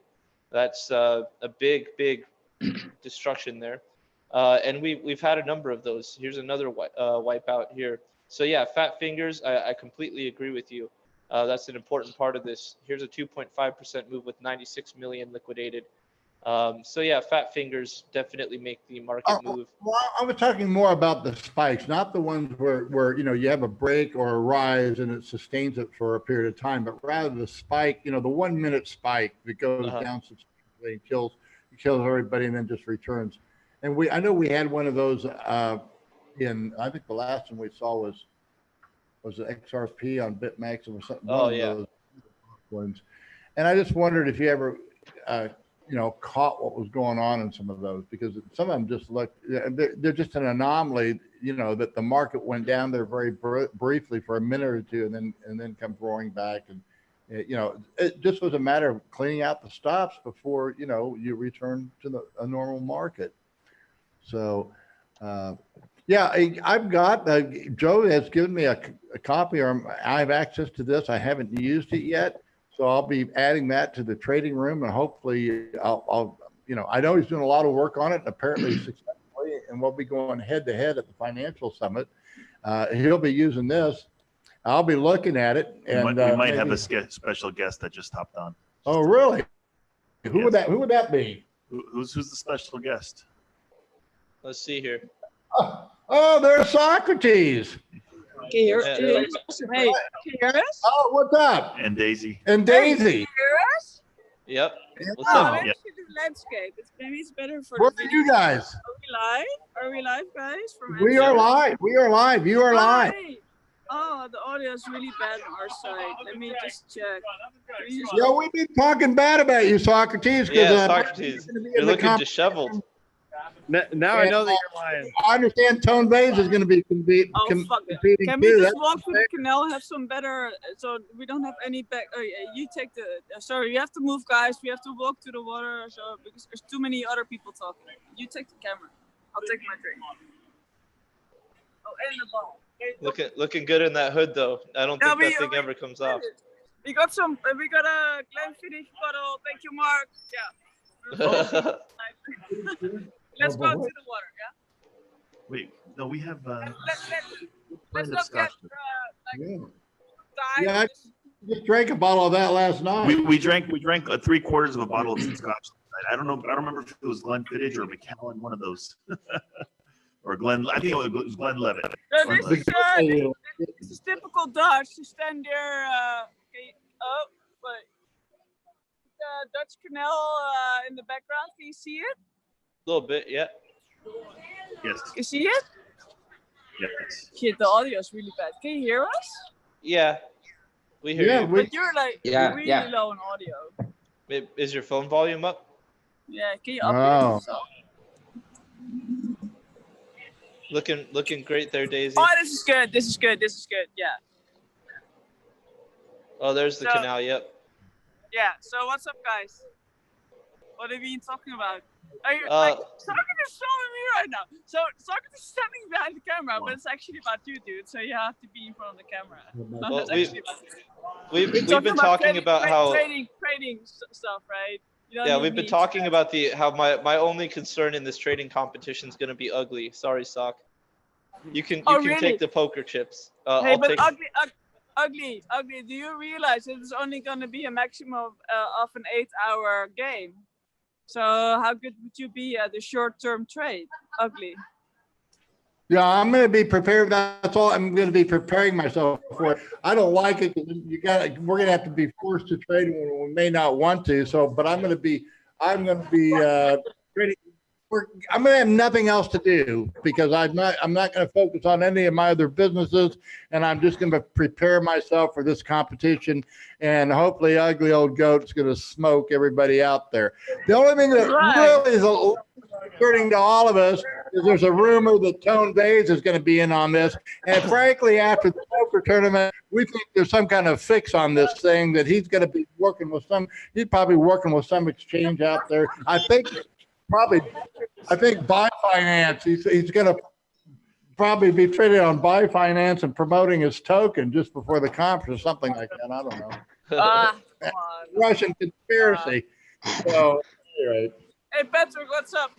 That's a big destruction there. And we've had a number of those. Here's another wipeout here. So yeah, fat fingers, I completely agree with you. That's an important part of this. Here's a 2.5% move with 96 million liquidated. So yeah, fat fingers definitely make the market move. Well, I was talking more about the spikes, not the ones where you have a break or a rise and it sustains it for a period of time, but rather the spike, the 1 minute spike that goes down substantially and kills everybody and then just returns. And I know we had one of those I think the last one we saw was the XRP on BitMEX or something. Oh yeah. Those ones. And I just wondered if you ever caught what was going on in some of those, because some of them just look, they're just an anomaly, that the market went down there very briefly for a minute or two and then come roaring back. And, it just was a matter of cleaning out the stops before, you return to a normal market. So, yeah, I've got, Joe has given me a copy, or I have access to this. I haven't used it yet. So I'll be adding that to the trading room, and hopefully I'll I know he's doing a lot of work on it, apparently successfully, and we'll be going head to head at the financial summit. He'll be using this. I'll be looking at it. And we might have a special guest that just hopped on. Oh, really? Who would that be? Who's the special guest? Let's see here. Oh, there's Sawchrutezz. Can you hear us? Hey, can you hear us? Oh, what's up? And Daisy. And Daisy. Can you hear us? Yep. What's Oh, up? maybe we should do landscape. Maybe it's better for Where the are video. you guys? Are we live, guys? From We are live. We are live. You are live. Hi. Oh, the audio is really bad on our side. Let me just check. Yeah, we've been talking bad about you, Sawchrutezz. Yeah, Sawchrutezz. You're looking disheveled. Now I know that you're lying. I understand Tone Vays is going to be competing Fuck it. too. Can we just walk to the canal, have some better, so we don't have any back. Oh, yeah, you take the. Sorry, we have to move, guys. We have to walk to the water, so because there's too many other people talking. You take the camera. I'll take my drink. Oh, and the ball. Looking good in that hood, though. I don't think that thing ever comes off. We got a Glenfiddich bottle. Thank you, Mark. Yeah. Let's go to the water, yeah? Wait, no, we have. let's Friend of not get Scotch. like Yeah. dive. Yeah, I just drank a bottle of that last night. We drank 3/4 of a bottle of Scotch. I don't know. I don't remember if it was Glenfiddich or Macallan, one of those, or Glen. I think it was Glenlivet. No, The- this is typical Dutch to stand there. Okay, oh, but the Dutch canal in the background. Can you see it? A little bit, yeah. Yes. Can you see it? Yes. Shit, the audio is really bad. Can you hear us? Yeah, we hear Yeah, you. But you're like Yeah, really yeah. low on audio. Is your phone volume up? Yeah, can you up Oh. it? So? Looking great there, Daisy. Oh, this is good. This is good. This is good. Yeah. Oh, there's the So- canal. Yep. Yeah. So what's up, guys? What have you been talking about? Are you, Uh, Sawchrutezz is showing me right now. So Sawchrutezz is standing behind the camera, but it's actually about you, dude. So you have to be in front of the camera. No, Well, it's actually about you. We've We're been talking about how trading stuff, right? You don't yeah need we've been me talking to- about how my only concern in this trading competition is gonna be ugly. Sorry, Sock. You can really? take the poker chips. Hey, I'll but take. ugly. Do you realize it's only going to be a maximum of an 8-hour game? So how good would you be at a short-term trade? Ugly. Yeah, I'm going to be prepared. That's all. I'm going to be preparing myself for it. I don't like it. We're going to have to be forced to trade when we may not want to. So, but I'm going to be trading. I'm going to have nothing else to do because I'm not going to focus on any of my other businesses, and I'm just going to prepare myself for this competition. And hopefully, Ugly Old Goat's going to smoke everybody out there. The only thing that really is concerning to all of us is there's a rumor that Vays is going to be in on this. And frankly, after the poker tournament, we think there's some kind of fix on this thing that he's going to be working with he's probably working with some exchange out there. I think Buy Finance, he's going to probably be trading on Buy Finance and promoting his token just before the conference or something like that. I don't know. Come on. Russian conspiracy. So, anyway. Hey, Patrick, what's up?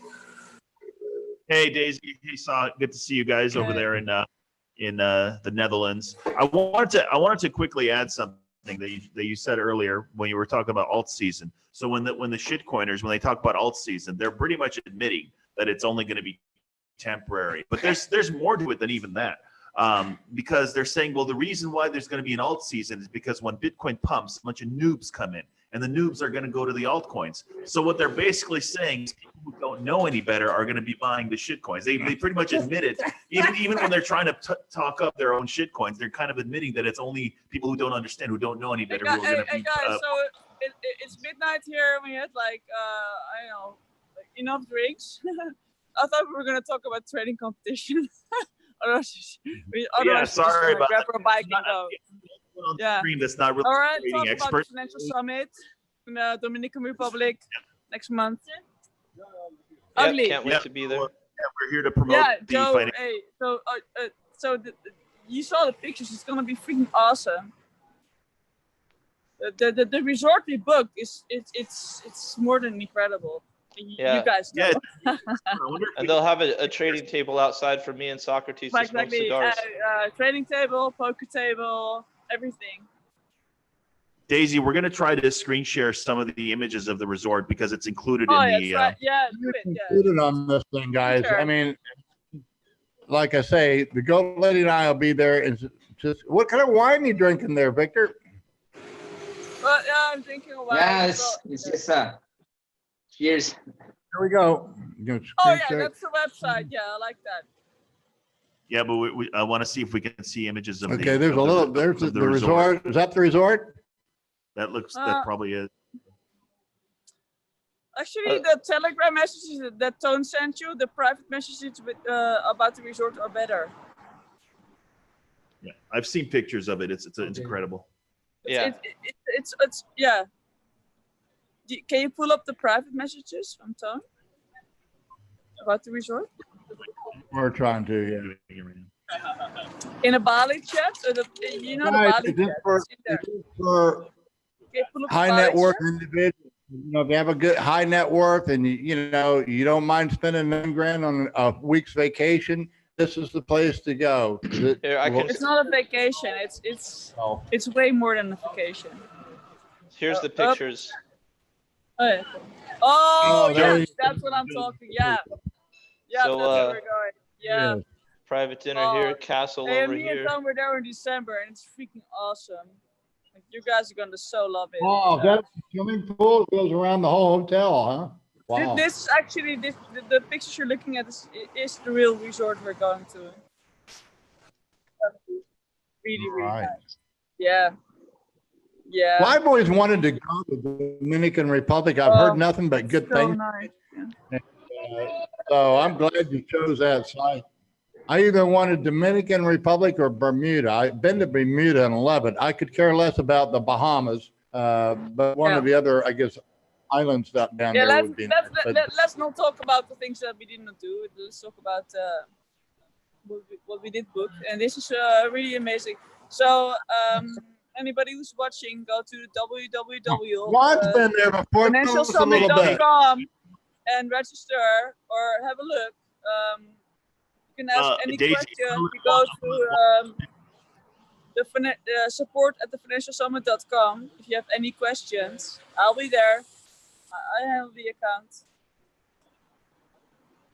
Hey, Daisy. Hey, Saw. Good to see you guys over there in the Netherlands. I wanted to quickly add something that you said earlier when you were talking about alt season. So when the shitcoiners, when they talk about alt season, they're pretty much admitting that it's only going to be temporary. But there's more to it than even that. Because they're saying, well, the reason why there's going to be an alt season is because when Bitcoin pumps, a bunch of noobs come in, and the noobs are going to go to the altcoins. So what they're basically saying is people who don't know any better are going to be buying the shitcoins. They pretty much admit it. Even when they're trying to talk up their own shitcoins, they're kind of admitting that it's only people who don't understand, who don't know any better, who are going to be. Guys, so it's midnight here. We had I don't know, enough drinks. I thought we were going to talk about trading competition. Otherwise, sorry about grab our bike and go. Yeah. That's not really all right, trading talk expert. about the financial summit in the Dominican Republic next month. Ugly. Can't wait to be there. We're here to promote the financial. Hey, so you saw the pictures. It's gonna be freaking awesome. The resort we booked it's more than incredible. You guys know. Yeah. And they'll have a trading table outside for me and Sawchrutezz to smoke cigars. Trading table, poker table, everything. Daisy, we're going to try to screen share some of the images of the resort because it's included Oh, in the. right. Yeah, do it. Included on this thing, guys. Sure. I mean, like I say, the goat lady and I will be there. And just what kind of wine are you drinking there, Victor? Well, I'm drinking a wine. Yeah, it's just cheers. Here we go. Oh yeah, that's the website. Yeah, I like that. Yeah, but I want to see if we can see images of. Okay, there's the resort. Is that the resort? That looks. That probably is. Actually, the Telegram messages that Tone sent you, the private messages about the resort are better. Yeah, I've seen pictures of it. It's incredible. Yeah. It's yeah. Can you pull up the private messages from Tone about the resort? We're trying to, yeah. In a Bali chat, the Bali chat. For high net worth individuals. If you have a good high net worth and you don't mind spending $9,000 on a week's vacation, this is the place to go. Here, I can. It's not a vacation. It's way more than a vacation. Here's the pictures. Oh, yeah. Oh, there yeah, you that's what I'm talking. Yeah, yeah, So, that's where we're going. Yeah. Private dinner here, castle Hey, over me and here. Tom were there in December, and it's freaking awesome. Like, you guys are gonna so love it. Oh, that swimming pool goes around the whole hotel, huh? Wow. This is actually the pictures you're looking at is the real resort we're going to. Really, really Right. nice. Yeah. Yeah. Well, I've always wanted to go to the Dominican Republic. I've heard nothing but good so things. nice. Yeah. So I'm glad you chose that site. I either wanted Dominican Republic or Bermuda. I've been to Bermuda and love it. I could care less about the Bahamas, but one of the other, I guess, islands down Yeah, there would be nice. let's not talk about the things that we did not do. Let's talk about what we did book, and this is really amazing. So anybody who's watching, go to www. Juan's been there before. Tell us a little bit. financialsummit.com and register or have a look. You can ask any Daisy, question. You go to the support at thefinancialsummit.com. If you have any questions, I'll be there. I handle the account.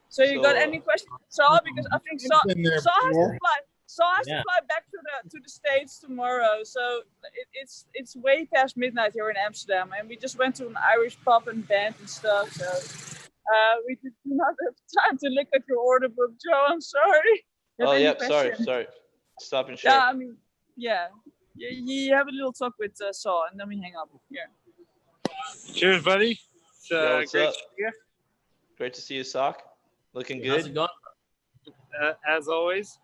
So you got any questions, Saw? Because I think Saw has to fly. Saw has to fly back to the States tomorrow. So it's way past midnight here in Amsterdam, and we just went to an Irish pub and band and stuff. So we did not have time to look at your order book, Joe. I'm sorry. Oh, yep. Sorry. Stop and share. Yeah, I mean, yeah. You have a little talk with Saw, and then we hang up. Yeah. Cheers, buddy. It's What's great up? to see you. Great to see you, Sock. Looking How's good. it going? As always.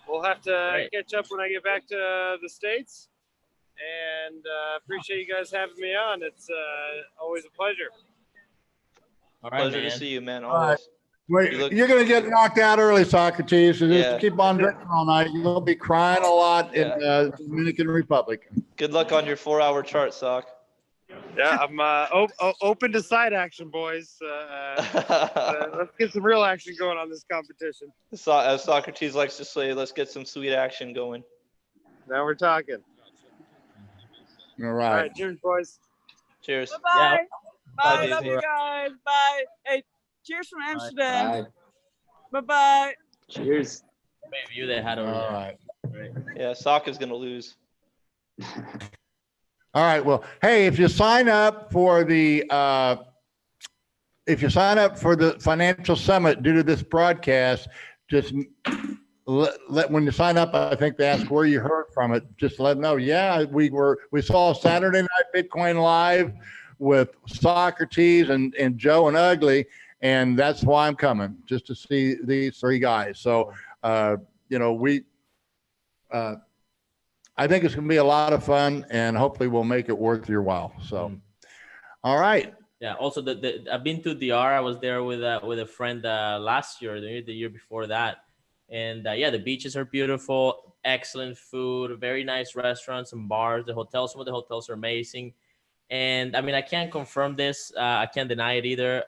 We'll have to catch up when I get back to the States. And appreciate you guys having me on. It's always a pleasure. All right, Pleasure man. to see you, man. All right. Always. Wait, you're going to get knocked out early, Sawchrutezz. So just Yeah. keep on drinking all night. You'll be crying a lot in the Dominican Republic. Good luck on your 4-hour chart, Sock. Yeah, I'm open to side action, boys. Let's get some real action going on this competition. As Sawchrutezz likes to say, let's get some sweet action going. Now we're talking. All All right. right, cheers, boys. Cheers. Bye. Bye, Bye. Love Daisy. you guys. Bye. Hey, cheers from Amsterdam. Bye. Bye. Cheers. Great view they had over All there. right. Yeah, Sock is gonna lose. All right. Well, hey, if you sign up for the financial summit due to this broadcast, just let when you sign up, I think they ask where you heard from it. Just let them know. Yeah, we saw Saturday Night Bitcoin Live with Sawchrutezz and Joe and Ugly, and that's why I'm coming, just to see these three guys. So I think it's going to be a lot of fun, and hopefully we'll make it worth your while. So, all right. Yeah. Also, I've been to DR. I was there with a friend last year, the year before that, and the beaches are beautiful, excellent food, very nice restaurants and bars. Some of the hotels are amazing, and I mean, I can't confirm this. I can't deny it either.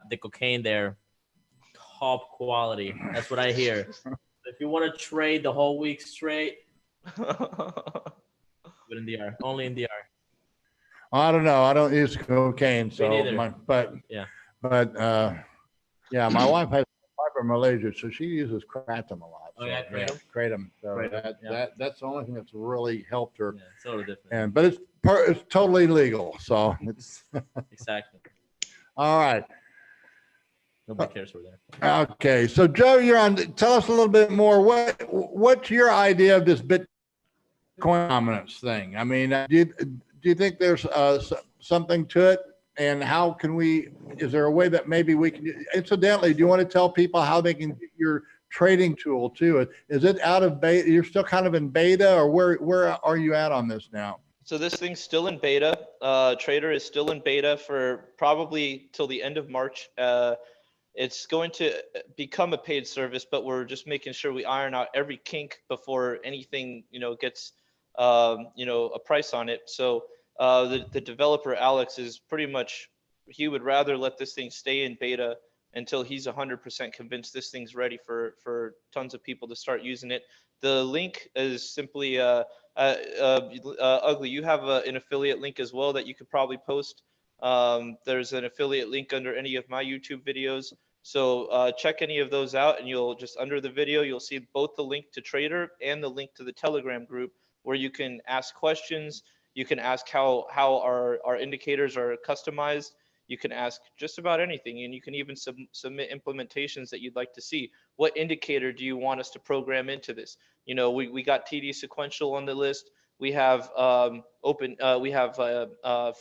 The cocaine there, top quality. That's what I hear. If you want to trade the whole week straight. But in DR, only in DR. I don't know. I don't use cocaine, so my wife has fibromyalgia, so she uses kratom a lot. Oh, so, yeah, kratom. So that's the only thing that's really helped her. Yeah, it's a little different. But it's totally legal, so it's Exactly. all right. Nobody cares we're there. Okay, so Joe, you're on. Tell us a little bit more. What's your idea of this Bitcoin dominance thing? I mean, do you think there's something to it? And how can we? Is there a way that maybe we can? Incidentally, do you want to tell people how they can get your trading tool too? Is it out of beta? You're still kind of in beta, or where are you at on this now? So this thing's still in beta. Trader is still in beta for probably till the end of March. It's going to become a paid service, but we're just making sure we iron out every kink before anything, gets, a price on it. So the developer, Alex, is pretty much, he would rather let this thing stay in beta until he's 100% convinced this thing's ready for tons of people to start using it. The link is simply Ugly. You have an affiliate link as well that you could probably post. There's an affiliate link under any of my YouTube videos. So check any of those out, and you'll just under the video, you'll see both the link to Trader and the link to the Telegram group where you can ask questions. You can ask how our indicators are customized. You can ask just about anything, and you can even submit implementations that you'd like to see. What indicator do you want us to program into this? You know, we got TD sequential on the list. We have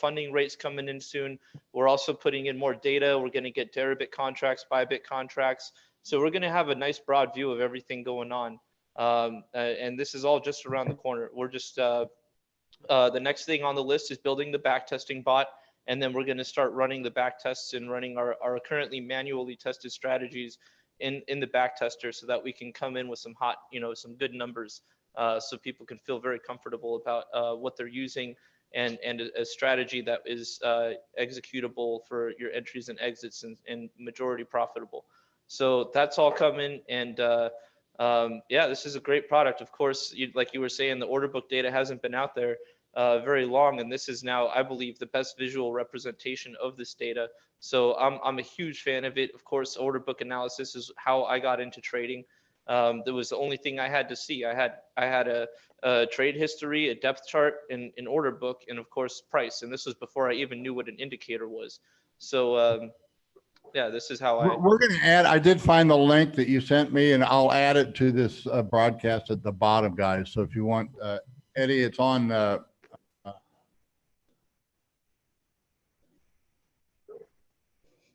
funding rates coming in soon. We're also putting in more data. We're going to get Deribit contracts, Bybit contracts. So we're going to have a nice broad view of everything going on. And this is all just around the corner. We're just the next thing on the list is building the backtesting bot. And then we're going to start running the back tests and running our currently manually tested strategies in the back tester, so that we can come in with some hot, some good numbers, so people can feel very comfortable about what they're using, and a strategy that is executable for your entries and exits, and majority profitable. So that's all coming. And yeah, this is a great product. Of course, like you were saying, the order book data hasn't been out there very long, and this is now, I believe, the best visual representation of this data. So I'm a huge fan of it. Of course, order book analysis is how I got into trading. That was the only thing I had to see. I had a trade history, a depth chart, an order book, and of course price. And this was before I even knew what an indicator was. So yeah, this is how We're going to add, I did find the link that you sent me, and I'll add it to this broadcast at the bottom, guys. So if you want, Eddie, it's on.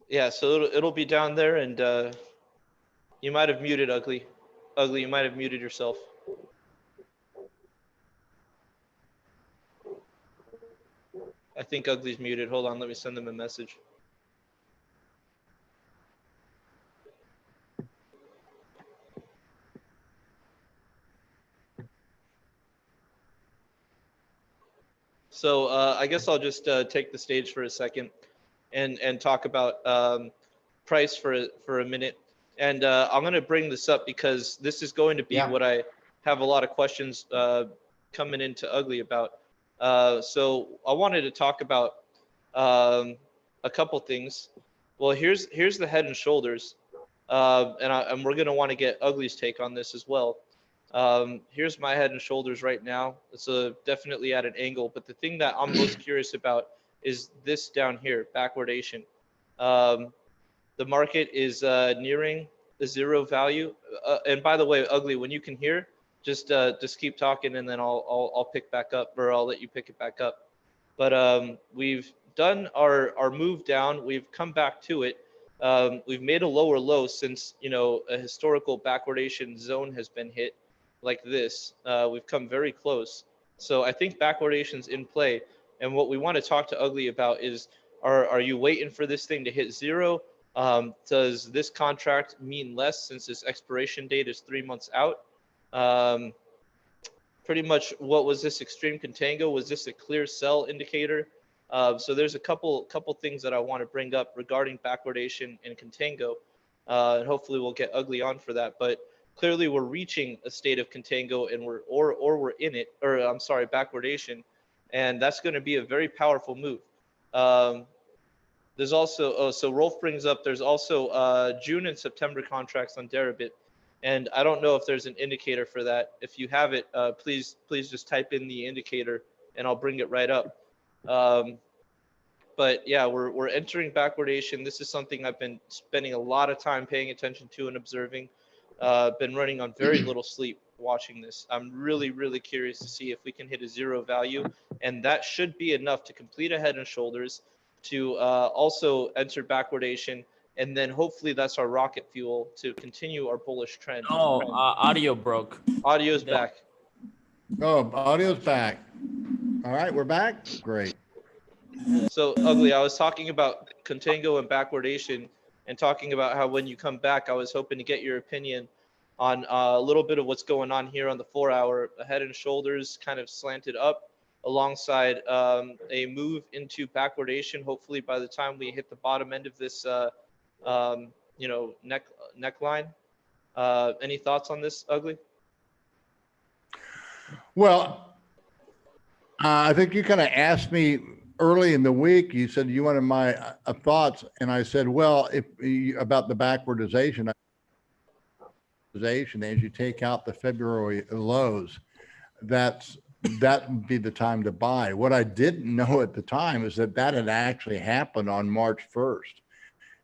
Yeah, so it'll be down there, and you might have muted Ugly. Ugly, you might have muted yourself. I think Ugly's muted. Hold on, let me send them a message. So I guess I'll just take the stage for a second and talk about price for a minute. And I'm going to bring this up because this is going to be what I have a lot of questions coming into Ugly about. So I wanted to talk about a couple things. Well, here's the Head and Shoulders, and we're going to want to get Ugly's take on this as well. Here's my Head and Shoulders right now. It's definitely at an angle, but the thing that I'm most curious about is this down here, backwardation. The market is nearing the zero value. And by the way, Ugly, when you can hear, just keep talking, and then I'll pick back up, or I'll let you pick it back up. But we've done our move down. We've come back to it. We've made a lower low since a historical backwardation zone has been hit, like this. We've come very close. So I think backwardation's in play. And what we want to talk to Ugly about is, are you waiting for this thing to hit zero? Does this contract mean less since its expiration date is 3 months out? Pretty much, what was this extreme contango? Was this a clear sell indicator? So there's a couple things that I want to bring up regarding backwardation and contango, and hopefully we'll get Ugly on for that. But clearly we're reaching a state of contango, and we're in it, or I'm sorry, backwardation, and that's going to be a very powerful move. There's also, so Rolf brings up, there's also June and September contracts on Deribit, and I don't know if there's an indicator for that. If you have it, please just type in the indicator, and I'll bring it right up. But yeah, we're entering backwardation. This is something I've been spending a lot of time paying attention to and observing. Been running on very little sleep watching this. I'm really curious to see if we can hit a zero value, and that should be enough to complete a Head and Shoulders, to also enter backwardation, and then hopefully that's our rocket fuel to continue our bullish trend. Oh, audio broke. Audio's back. Oh, audio's back. All right, we're back. Great. So Ugly, I was talking about contango and backwardation, and talking about how when you come back, I was hoping to get your opinion on a little bit of what's going on here on the 4 hour. Head and Shoulders kind of slanted up alongside a move into backwardation. Hopefully by the time we hit the bottom end of this neckline. Any thoughts on this, Ugly? Well, I think you kind of asked me early in the week. You said you wanted my thoughts, and I said, well, if about the backwardization, as you take out the February lows, that would be the time to buy. What I didn't know at the time is that had actually happened on March 1st.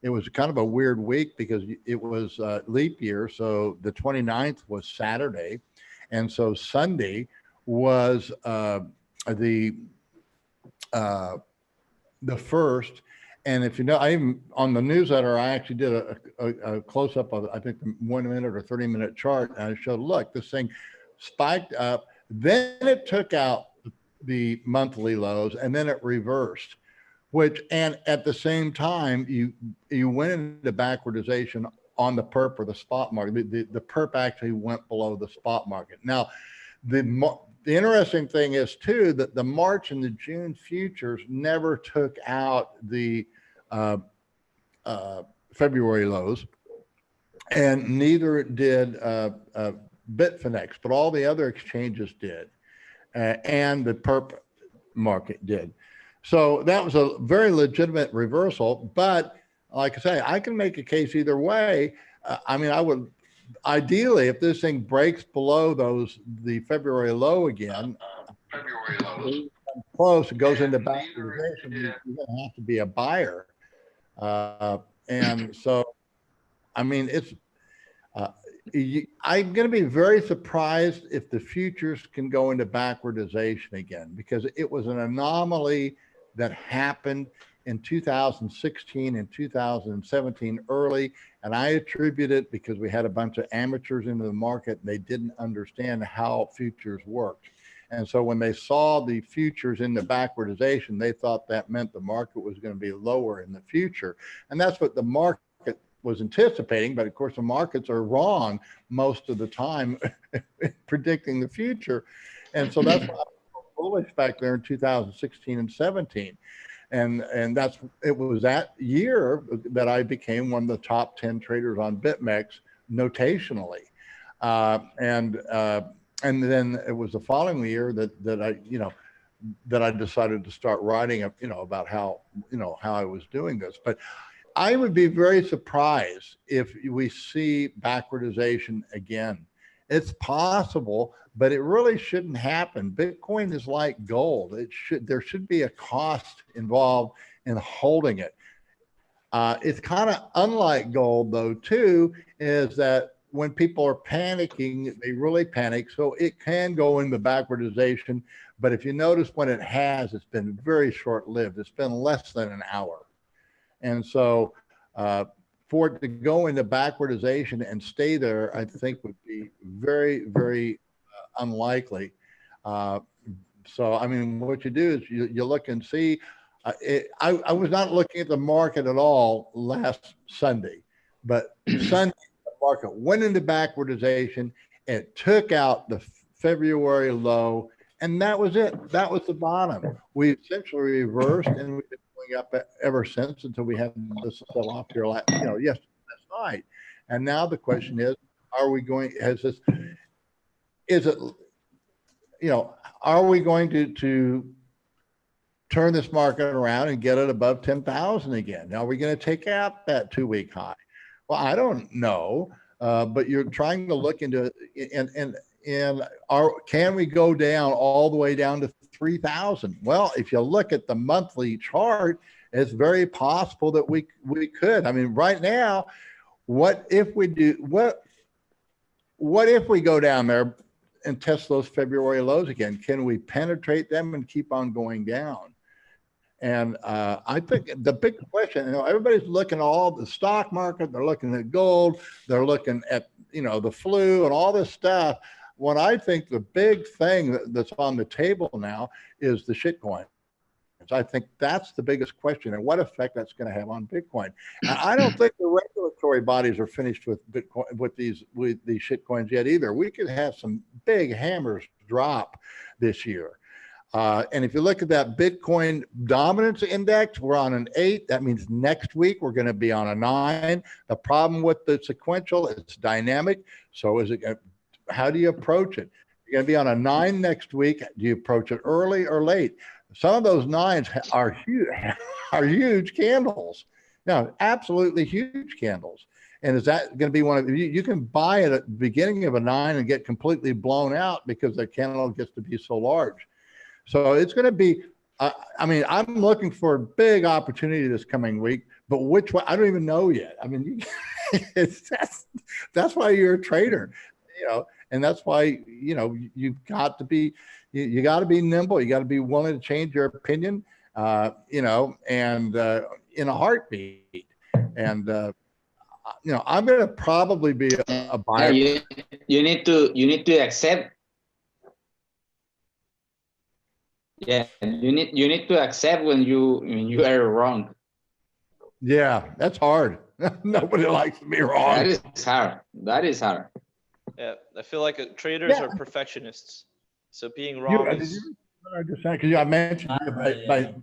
It was kind of a weird week because it was leap year. So the 29th was Saturday. And so Sunday was the first. And if you know, I even on the newsletter, I actually did a close up of, I think, 1 minute or 30-minute chart. And I showed, look, this thing spiked up, then it took out the monthly lows, and then it reversed. And at the same time, you went into backwardization on the perp or the spot market. The perp actually went below the spot market. Now, the interesting thing is too that the March and the June futures never took out the February lows, and neither did Bitfinex, but all the other exchanges did, and the perp market did. So that was a very legitimate reversal. But like I say, I can make a case either way. I mean, I would ideally, if this thing breaks below the February low again, close, it goes into backwardization, you're going to have to be a buyer. And so, I mean, I'm going to be very surprised if the futures can go into backwardization again, because it was an anomaly that happened in 2016 and 2017 early. And I attribute it because we had a bunch of amateurs into the market and they didn't understand how futures worked. And so when they saw the futures in the backwardization, they thought that meant the market was going to be lower in the future. And that's what the market was anticipating. But of course, the markets are wrong most of the time predicting the future. And so that's why I was bullish back there in 2016 and 17. And it was that year that I became one of the top 10 traders on BitMEX notationally. And then it was the following year that I decided to start writing up, about how I was doing this. But I would be very surprised if we see backwardization again. It's possible, but it really shouldn't happen. Bitcoin is like gold. There should be a cost involved in holding it. It's kind of unlike gold, though, too, is that when people are panicking, they really panic. So it can go into backwardization. But if you notice when it has, it's been very short-lived. It's been less than an hour. And so for it to go into backwardization and stay there, I think would be very, very unlikely. So, I mean, what you do is you look and see. I was not looking at the market at all last Sunday, but Sunday, the market went into backwardization. It took out the February low, and that was it. That was the bottom. We essentially reversed, and we've been going up ever since until we had this sell off here, yesterday, last night. And now the question is, are we going to turn this market around and get it above 10,000 again? Now, are we going to take out that 2-week high? Well, I don't know, but you're trying to look into it, can we go down all the way down to 3,000? Well, if you look at the monthly chart, it's very possible that we could. I mean, right now, what if we go down there and test those February lows again? Can we penetrate them and keep on going down? And I think the big question, everybody's looking at all the stock market, they're looking at gold, they're looking at, the flu and all this stuff. What I think the big thing that's on the table now is the shitcoin. I think that's the biggest question, and what effect that's going to have on Bitcoin. And I don't think the regulatory bodies are finished with Bitcoin, with these shitcoins yet either. We could have some big hammers drop this year. And if you look at that Bitcoin dominance index, we're on an 8. That means next week we're going to be on a 9. The problem with the sequential, it's dynamic. So is it? How do you approach it? You're going to be on a 9 next week. Do you approach it early or late? Some of those 9s are huge, huge candles. No, absolutely huge candles. And is that going to be one of you can buy it at the beginning of a 9 and get completely blown out because the candle gets to be so large. So it's going to be, I mean, I'm looking for a big opportunity this coming week, but which one, I don't even know yet. I mean, that's why you're a trader, you know, and that's why, you know, you've got to be, you got to be nimble. You got to be willing to change your opinion, you know, and in a heartbeat. And, you know, I'm going to probably be a buyer. Yeah, you need to accept. Yeah, you need to accept when you are wrong. Yeah, that's hard. Nobody likes to be wrong. That is hard. That is hard. Yeah, I feel like traders are perfectionists. So being wrong is. Because I mentioned you by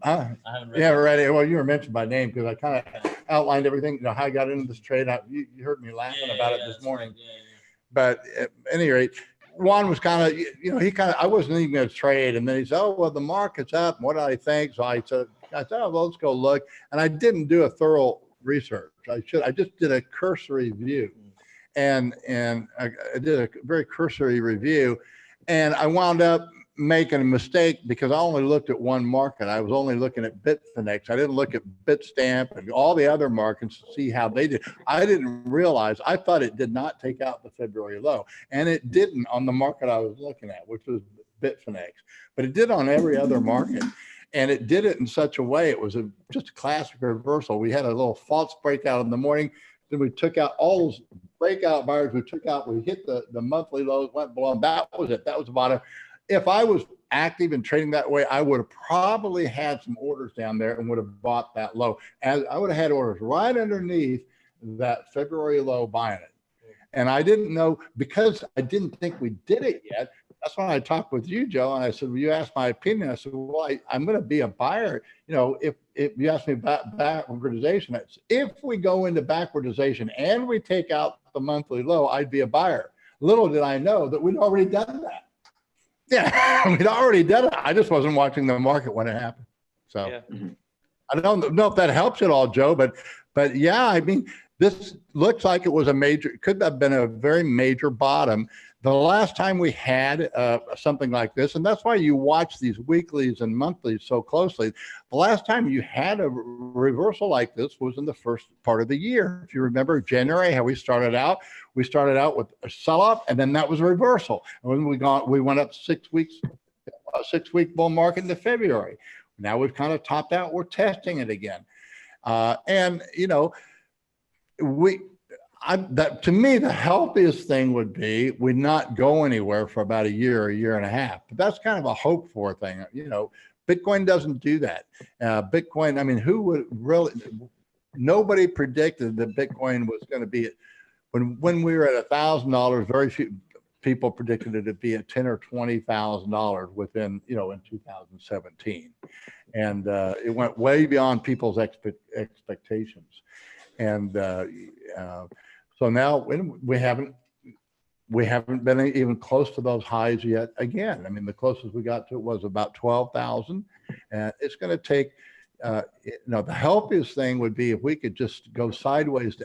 yeah, right. Well, you were mentioned by name because I kind of outlined everything. You know how I got into this trade. You heard me laughing about it this morning. Right. But at any rate, Juan was kind of, you know, I wasn't even going to trade, and then he said, "Oh, well, the market's up. What do I think?" So I said, "Oh, well, let's go look." And I didn't do a thorough research. I just did a cursory view, and I did a very cursory review, and I wound up making a mistake because I only looked at one market. I was only looking at Bitfinex. I didn't look at Bitstamp and all the other markets to see how they did. I didn't realize, I thought it did not take out the February low, and it didn't on the market I was looking at, which was Bitfinex, but it did on every other market. And it did it in such a way, it was just a classic reversal. We had a little false breakout in the morning. Then we took out all those breakout buyers we took out. We hit the monthly lows, went below. That was it. That was the bottom. If I was active and trading that way, I would have probably had some orders down there and would have bought that low. As I would have had orders right underneath that February low buying it. And I didn't know, because I didn't think we did it yet. That's when I talked with you, Joe, and I said, well, you asked my opinion. I said, well, I'm going to be a buyer. You know, if you ask me about backwardization, if we go into backwardization and we take out the monthly low, I'd be a buyer. Little did I know that we'd already done that. Yeah, we'd already done it. I just wasn't watching the market when it happened. So yeah. I don't know if that helps at all, Joe, but yeah, I mean, this looks like it was it could have been a very major bottom. The last time we had something like this, and that's why you watch these weeklies and monthlies so closely. The last time you had a reversal like this was in the first part of the year. If you remember January, how we started out with a sell-off, and then that was a reversal. And when we went up 6 weeks, a 6-week bull market into February. Now we've kind of topped out. We're testing it again, and you know, to me, the healthiest thing would be we not go anywhere for about a year and a half. But that's kind of a hope for thing. You know, Bitcoin doesn't do that. Bitcoin, I mean, who would really, nobody predicted that Bitcoin was going to be, when we were at $1,000, very few people predicted it to be at $10,000 or $20,000 within, you know, in 2017. And it went way beyond people's expectations. And so now we haven't been even close to those highs yet. Again, I mean, the closest we got to it was about 12,000, and it's going to take. You know, the healthiest thing would be if we could just go sideways.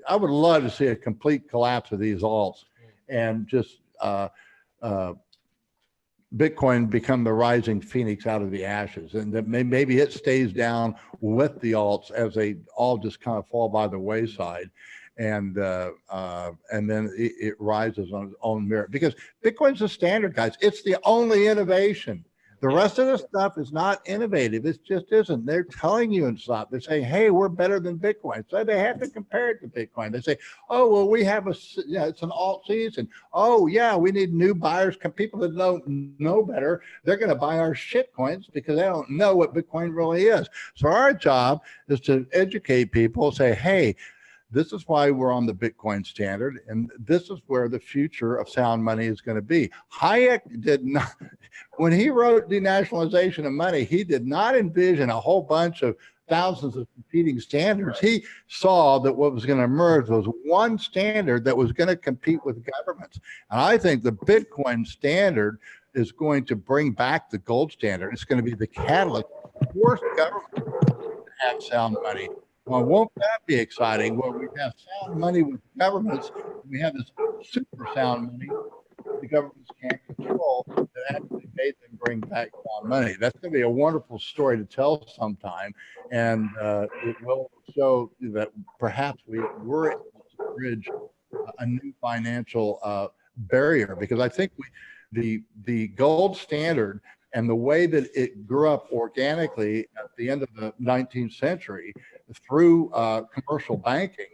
I would love to see a complete collapse of these alts, and just Bitcoin become the rising phoenix out of the ashes, and that maybe it stays down with the alts as they all just kind of fall by the wayside, and then it rises on its own merit, because Bitcoin's the standard, guys. It's the only innovation. The rest of the stuff is not innovative. It just isn't. They're telling you and stuff. They say, hey, we're better than Bitcoin. So they have to compare it to Bitcoin. They say, oh, well, we have it's an alt season. Oh, yeah, we need new buyers. People that don't know better, they're going to buy our shit coins because they don't know what Bitcoin really is. So our job is to educate people, say, hey, This is why we're on the Bitcoin standard, and this is where the future of sound money is going to be. Hayek did not, when he wrote Denationalization of Money, he did not envision a whole bunch of thousands of competing standards. He saw that what was going to emerge was one standard that was going to compete with governments. And I think the Bitcoin standard is going to bring back the gold standard. It's going to be the catalyst to force government to have sound money. Well, won't that be exciting? Where we have sound money with governments, we have this super sound money the governments can't control that actually made them bring back sound money. That's going to be a wonderful story to tell sometime, and it will show that perhaps we were able to bridge a new financial barrier, because I think the gold standard and the way that it grew up organically at the end of the 19th century through commercial banking,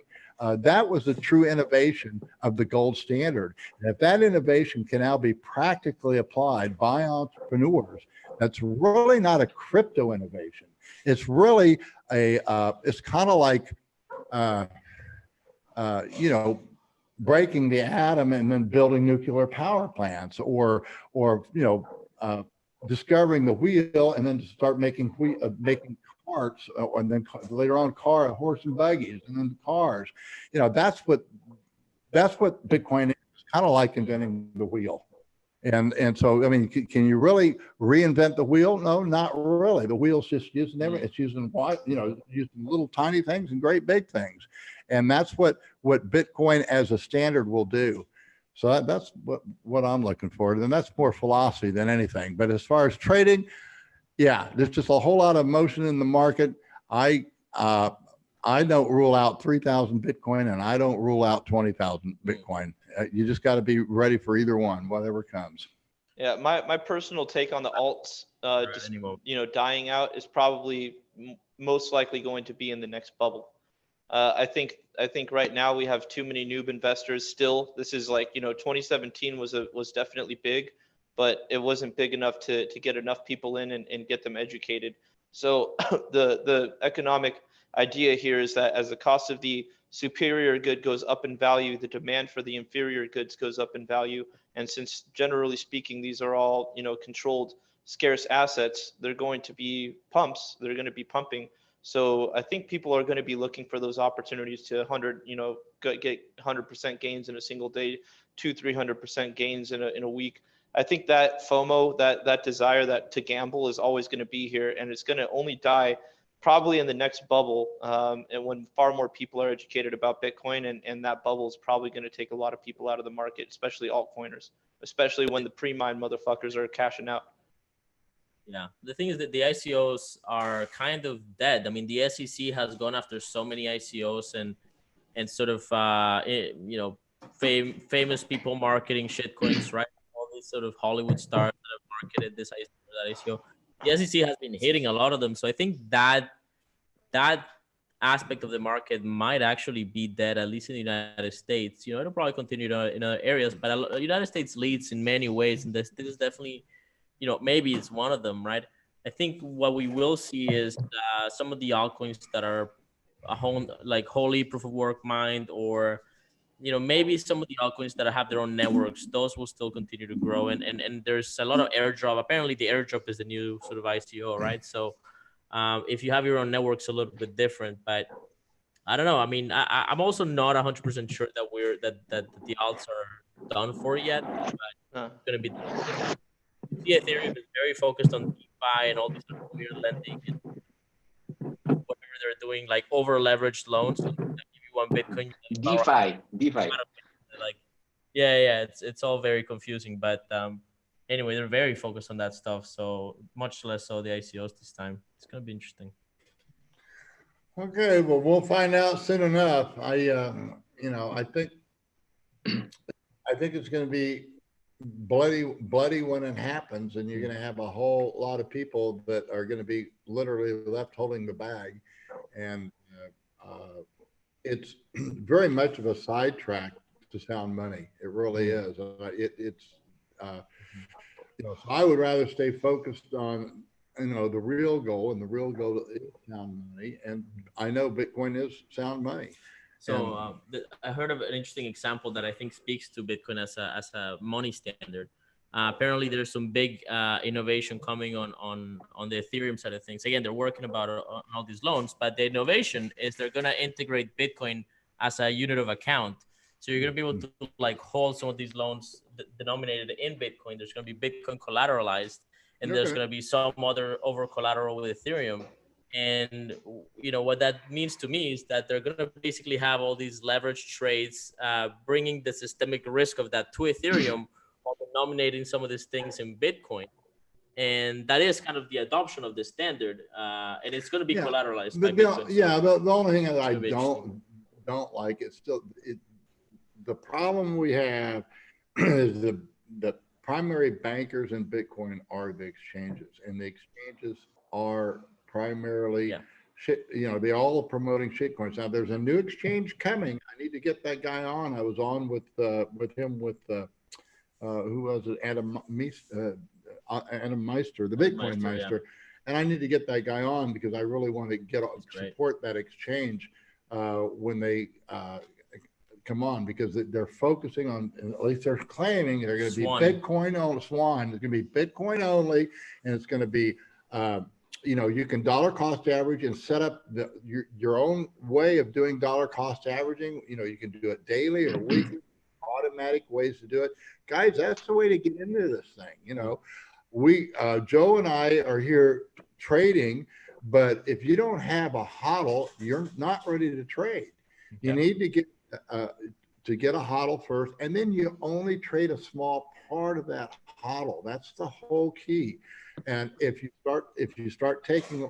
that was the true innovation of the gold standard. And if that innovation can now be practically applied by entrepreneurs, that's really not a crypto innovation. It's really it's kind of like, breaking the atom and then building nuclear power plants, or discovering the wheel and then start making carts, and then later on horse and buggies, and then cars. That's what Bitcoin is, kind of like inventing the wheel. And so, I mean, can you really reinvent the wheel? No, not really. The wheel's just using it's using using little tiny things and great big things. And that's what Bitcoin as a standard will do. So that's what I'm looking for. And that's more philosophy than anything. But as far as trading, yeah, there's just a whole lot of motion in the market. I don't rule out 3,000 Bitcoin, and I don't rule out 20,000 Bitcoin. You just got to be ready for either one, whatever comes. Yeah, my personal take on the alts, dying out is probably most likely going to be in the next bubble. I think right now we have too many noob investors still. This is 2017 was definitely big, but it wasn't big enough to get enough people in and get them educated. So the economic idea here is that as the cost of the superior good goes up in value, the demand for the inferior goods goes up in value. And since generally speaking, these are all, controlled scarce assets, they're going to be pumps. They're going to be pumping. So I think people are going to be looking for those opportunities to get 100% gains in a single day, 200-300% gains in a week. I think that FOMO, that desire to gamble is always going to be here, and it's going to only die probably in the next bubble, and when far more people are educated about Bitcoin, and that bubble is probably going to take a lot of people out of the market, especially altcoiners, especially when the pre-mine motherfuckers are cashing out. Yeah, the thing is that the ICOs are kind of dead. I mean, the SEC has gone after so many ICOs and sort of famous people marketing shitcoins, right? All these sort of Hollywood stars that have marketed this ICO, that ICO. The SEC has been hitting a lot of them, so I think that aspect of the market might actually be dead, at least in the United States. It'll probably continue in other areas, but the United States leads in many ways, and this is definitely, maybe it's one of them, right? I think what we will see is some of the altcoins that are wholly proof of work mined, or maybe some of the altcoins that have their own networks, those will still continue to grow. And there's a lot of airdrop. Apparently the airdrop is the new sort of ICO, right? So if you have your own networks, a little bit different, but I don't know. I mean, I'm also not 100% sure that the alts are done for yet, but it's going to be different. See, Ethereum is very focused on DeFi and all these sort of weird lending and whatever they're doing, like over leveraged loans. Like, give you one Bitcoin, DeFi. Like, yeah, it's all very confusing. But anyway, they're very focused on that stuff. So much less so the ICOs this time. It's gonna be interesting. Okay, well, we'll find out soon enough. I think it's going to be bloody when it happens, and you're going to have a whole lot of people that are going to be literally left holding the bag, and it's very much of a sidetrack to sound money. It really is. So I would rather stay focused on the real goal, and the real goal is sound money. And I know Bitcoin is sound money. So I heard of an interesting example that I think speaks to Bitcoin as a money standard. Apparently, there's some big innovation coming on the Ethereum side of things. Again, they're working about on all these loans, but the innovation is they're going to integrate Bitcoin as a unit of account. So you're going to be able to like hold some of these loans denominated in Bitcoin. There's going to be Bitcoin collateralized, and there's going to be some other over collateral with Ethereum. And what that means to me is that they're going to basically have all these leverage trades, bringing the systemic risk of that to Ethereum while denominating some of these things in Bitcoin. And that is kind of the adoption of the standard, and it's going to be collateralized by Bitcoin. The only thing that I don't like is the problem we have is the primary bankers in Bitcoin are the exchanges, and the exchanges are primarily they're all promoting shitcoins. Now there's a new exchange coming. I need to get that guy on. I was on with him with who was it? Adam Meister, the Bitcoin Meister. And I need to get that guy on because I really want to support that exchange when they come on, because they're focusing on, at least they're claiming they're going to be Bitcoin only. Swan. It's going to be Bitcoin only, and it's going to be you can dollar cost average and set up your own way of doing dollar cost averaging. You can do it daily or weekly, automatic ways to do it. Guys, that's the way to get into this thing. We, Joe and I are here trading, but if you don't have a hodl, you're not ready to trade. You need to get a hodl first, and then you only trade a small part of that hodl. That's the whole key. And if you start taking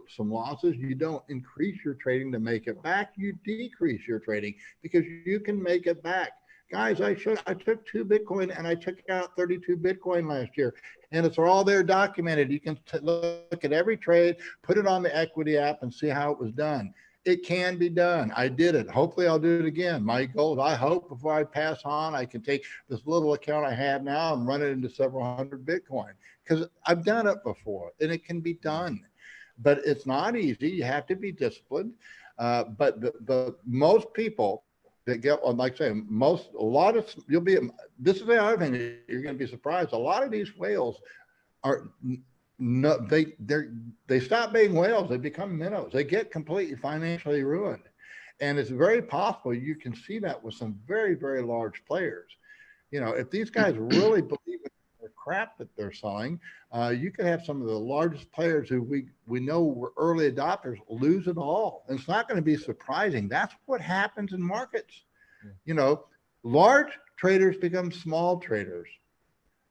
some losses, you don't increase your trading to make it back. You decrease your trading because you can make it back. Guys, I took 2 Bitcoin and I took out 32 Bitcoin last year, and it's all there documented. You can look at every trade, put it on the equity app, and see how it was done. It can be done. I did it. Hopefully I'll do it again. My goal is, I hope before I pass on, I can take this little account I have now and run it into several hundred Bitcoin, because I've done it before and it can be done, but it's not easy. You have to be disciplined. But the most people that get, like I say, this is the other thing that you're going to be surprised. A lot of these whales are no, they stop being whales. They become minnows. They get completely financially ruined, and it's very possible you can see that with some very, very large players. If these guys really believe in the crap that they're selling, you could have some of the largest players who we know were early adopters lose it all. And it's not going to be surprising. That's what happens in markets. Large traders become small traders.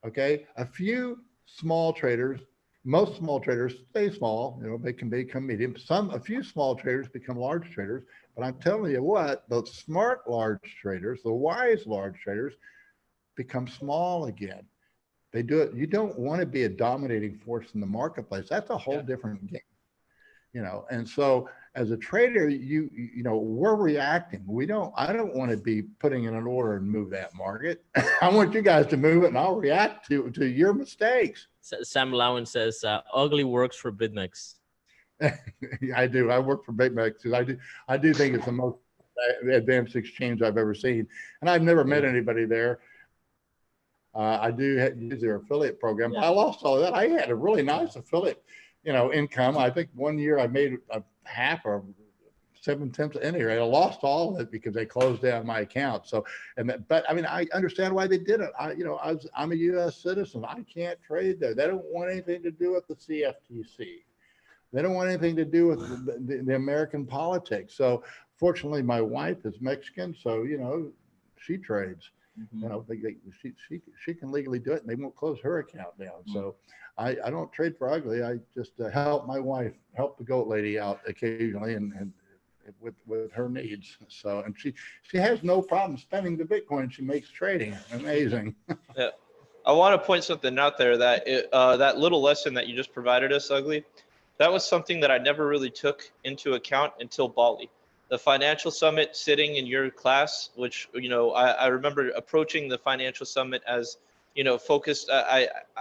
Okay, a few small traders. Most small traders stay small, they can become medium. A few small traders become large traders. But I'm telling you what, the smart large traders, the wise large traders become small again. They do it. You don't want to be a dominating force in the marketplace. That's a whole different game. And so as a trader, we're reacting. I don't want to be putting in an order and move that market. I want you guys to move it, and I'll react to your mistakes. Sam Lowen says, ugly works for BitMEX. I do. I work for BitMEX because I do think it's the most advanced exchange I've ever seen. And I've never met anybody there. I do use their affiliate program. I lost all that. I had a really nice affiliate income. I think one year I made a half or 7/10 in here. I lost all of it because they closed down my account. So, but I mean, I understand why they did it. I'm a U.S. citizen. I can't trade there. They don't want anything to do with the CFTC. They don't want anything to do with the American politics. So, fortunately, my wife is Mexican, so she trades. She can legally do it, and they won't close her account down. So I don't trade for ugly. I just help my wife, help the goat lady out occasionally, and with her needs. So, and she has no problem spending the Bitcoin she makes trading. Amazing. Yeah, I want to point something out there that that little lesson that you just provided us, Ugly, that was something that I never really took into account until Bali. The financial summit, sitting in your class, which I remember approaching the financial summit as focused.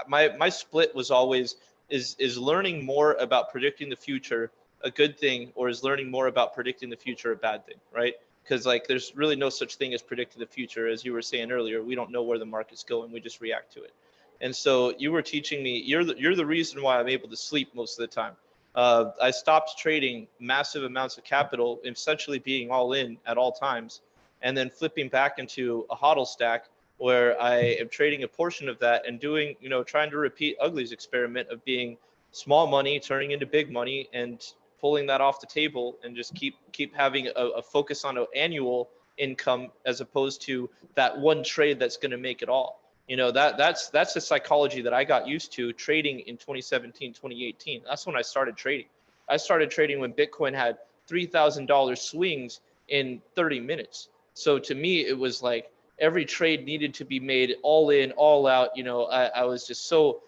My split was always is learning more about predicting the future a good thing, or is learning more about predicting the future a bad thing, right? because like there's really no such thing as predicting the future. As you were saying earlier, we don't know where the market's going, we just react to it. And so you were teaching me, you're the reason why I'm able to sleep most of the time. I stopped trading massive amounts of capital, essentially being all in at all times, and then flipping back into a hodl stack where I am trading a portion of that and doing, trying to repeat Ugly's experiment of being small money turning into big money and pulling that off the table, and just keep having a focus on an annual income as opposed to that one trade that's going to make it all. That's the psychology that I got used to trading in 2017, 2018. That's when I started trading. I started trading when Bitcoin had $3,000 swings in 30 minutes. So to me, it was like every trade needed to be made all in, all out. I was just so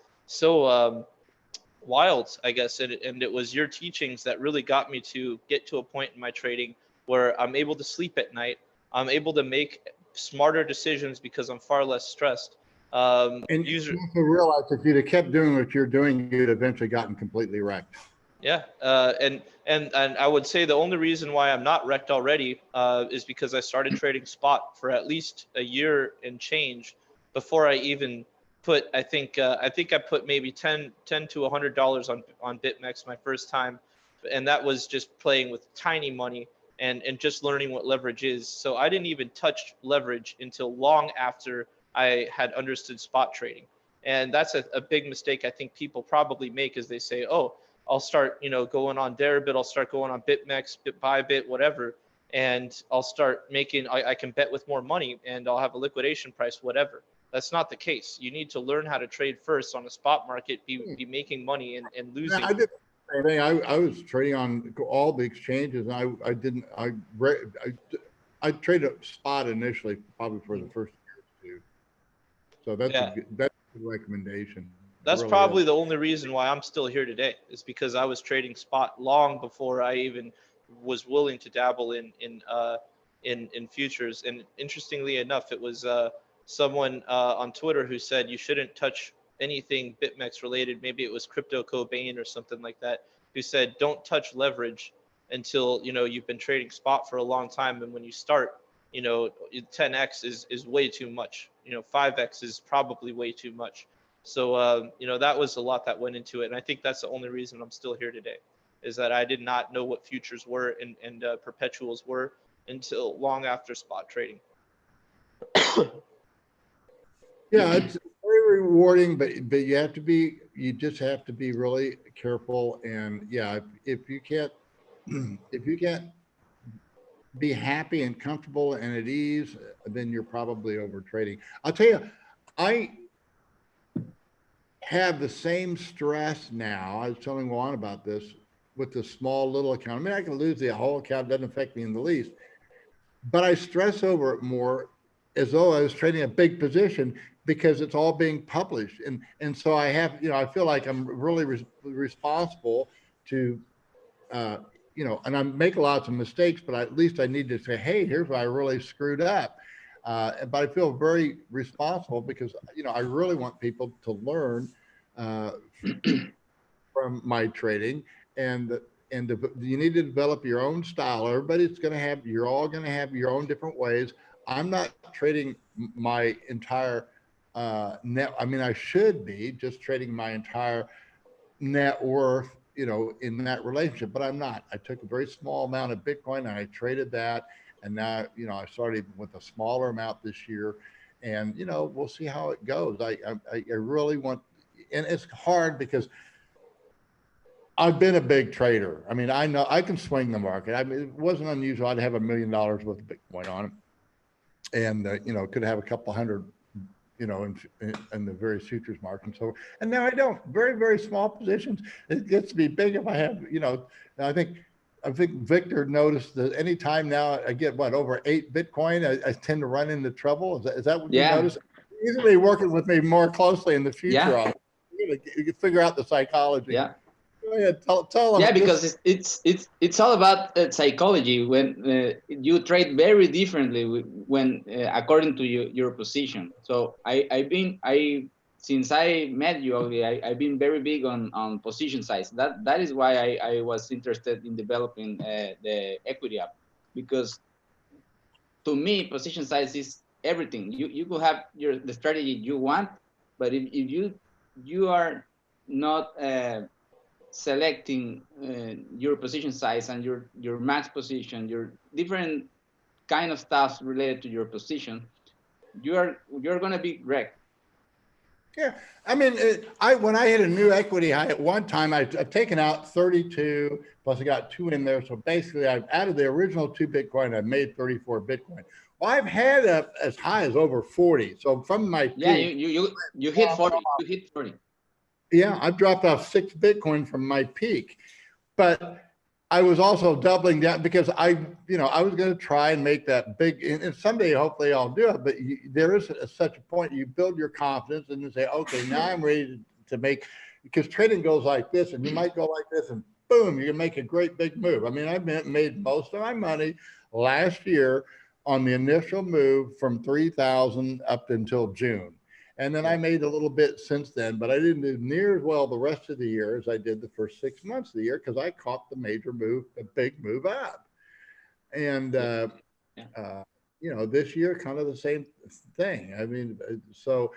wild, I guess. And it was your teachings that really got me to get to a point in my trading where I'm able to sleep at night. I'm able to make smarter decisions because I'm far less stressed. And you have to realize if you'd have kept doing what you're doing, you'd eventually gotten completely wrecked. Yeah, and I would say the only reason why I'm not wrecked already is because I started trading spot for at least a year and change before I even put. I put maybe $10 to $100 on BitMEX my first time, and that was just playing with tiny money and just learning what leverage is. So I didn't even touch leverage until long after I had understood spot trading, and that's a big mistake I think people probably make, is they say, oh, I'll start, going on Deribit, I'll start going on BitMEX, Bybit, whatever, and I'll start making, I can bet with more money and I'll have a liquidation price, whatever. That's not the case. You need to learn how to trade first on the spot market, be making money and losing. I did the same thing. I was trading on all the exchanges, and I traded spot initially, probably for the first year or two. So that's a good recommendation. That's really probably the only reason why I'm still here today, is because I was trading spot long before I even was willing to dabble in futures. And interestingly enough, it was someone on Twitter who said you shouldn't touch anything BitMEX related. Maybe it was Crypto Cobain or something like that, who said don't touch leverage until you've been trading spot for a long time. And when you start, 10x is way too much. 5x is probably way too much. So, that was a lot that went into it. And I think that's the only reason I'm still here today, is that I did not know what futures were and perpetuals were until long after spot trading. Yeah, it's very rewarding, but you just have to be really careful. And yeah, if you can't be happy and comfortable and at ease, then you're probably over trading. I'll tell you, I have the same stress now. I was telling Juan about this with the small little account. I mean, I can lose the whole account, doesn't affect me in the least, but I stress over it more as though I was trading a big position because it's all being published. And so I have, I feel like I'm really responsible to, and I make lots of mistakes, but at least I need to say, hey, here's where I really screwed up. But I feel very responsible because, I really want people to learn from my trading, and you need to develop your own style. You're all going to have your own different ways. I'm not trading my entire net. I mean, I should be just trading my entire net worth, in that relationship, but I'm not. I took a very small amount of Bitcoin and I traded that. And now, I started with a smaller amount this year, and, we'll see how it goes. I really want, and it's hard because I've been a big trader. I mean, I know I can swing the market. I mean, it wasn't unusual. I'd have $1 million worth of Bitcoin on it, and could have a couple hundred, in the various futures markets. And now I don't. Very, very small positions. It gets to be big if I have, I think Victor noticed that anytime now I get over 8 Bitcoin, I tend to run into trouble. Is that what you notice? You're going to be working with me more closely in the future on it. You can figure out the psychology. Yeah. Go ahead, tell them. Yeah, because it's all about psychology. When you trade very differently when according to your position. So since I met you, I've been very big on position size. That is why I was interested in developing the equity app, because to me, position size is everything. You could have the strategy you want, but if you are not selecting your position size and your max position, your different kind of stuff related to your position, you're gonna be wrecked. Yeah, I mean, when I hit a new equity high at one time, I've taken out 32 plus I got 2 in there. So basically, I've added the original 2 Bitcoin. I've made 34 Bitcoin. Well, I've had up as high as over 40. So from my Yeah, peak, you hit 40. You hit 40. yeah, I've dropped off 6 Bitcoin from my peak, but I was also doubling down because I was going to try and make that big, and someday hopefully I'll do it. But there is such a point you build your confidence and you say, okay, now I'm ready to make, because trading goes like this, and you might go like this, and boom, you can make a great big move. I mean, I made most of my money last year on the initial move from 3,000 up until June. And then I made a little bit since then, but I didn't do near as well the rest of the year as I did the first 6 months of the year because I caught the major move, a big move up. And, this year, kind of the same thing. I mean, so,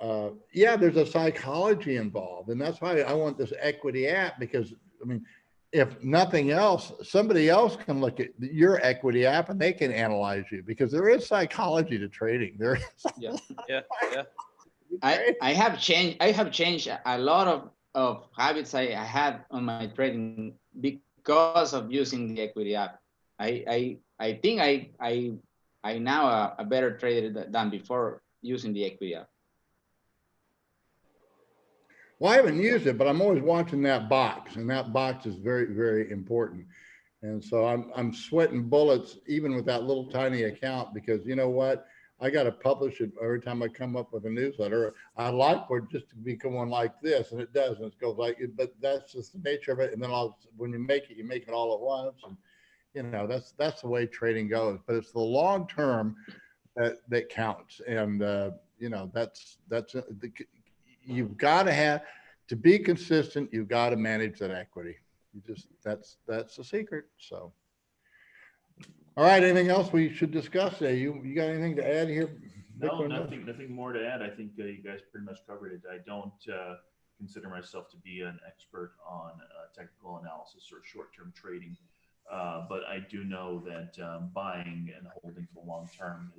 there's a psychology involved. And that's why I want this equity app because, I mean, if nothing else, somebody else can look at your equity app and they can analyze you because there is psychology to trading. There is. Yeah. I have changed a lot of habits I had on my trading because of using the equity app. I think I now a better trader than before using the equity app. Well, I haven't used it, but I'm always watching that box, and that box is very, very important. And so I'm sweating bullets even with that little tiny account because you know what? I got to publish it every time I come up with a newsletter. I like for it just to be going like this, and it does, and it goes like it. But that's just the nature of it. And then when you make it all at once, and that's the way trading goes. But it's the long term that counts, and you've got to have to be consistent. You've got to manage that equity. That's the secret. So, all right. Anything else we should discuss today? You got anything to add here? No, nothing more to add. I think you guys pretty much covered it. I don't consider myself to be an expert on technical analysis or short-term trading, but I do know that buying and holding for long term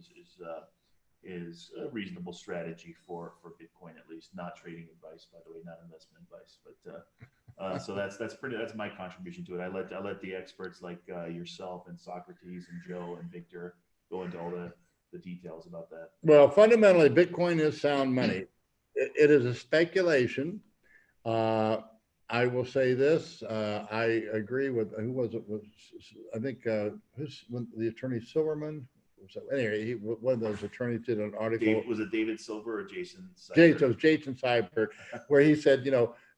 is a reasonable strategy for Bitcoin, at least. Not trading advice, by the way, not investment advice. But so that's my contribution to it. I let the experts like yourself and Sawchrutezz and Joe and Victor go into all the details about that. Well, fundamentally, Bitcoin is sound money. It is a speculation. I will say this. I agree with who was it? I think the attorney Silverman. So anyway, one of those attorneys did an article. Was it David Silver or Jason Seibert? It was Jason Seibert, where he said,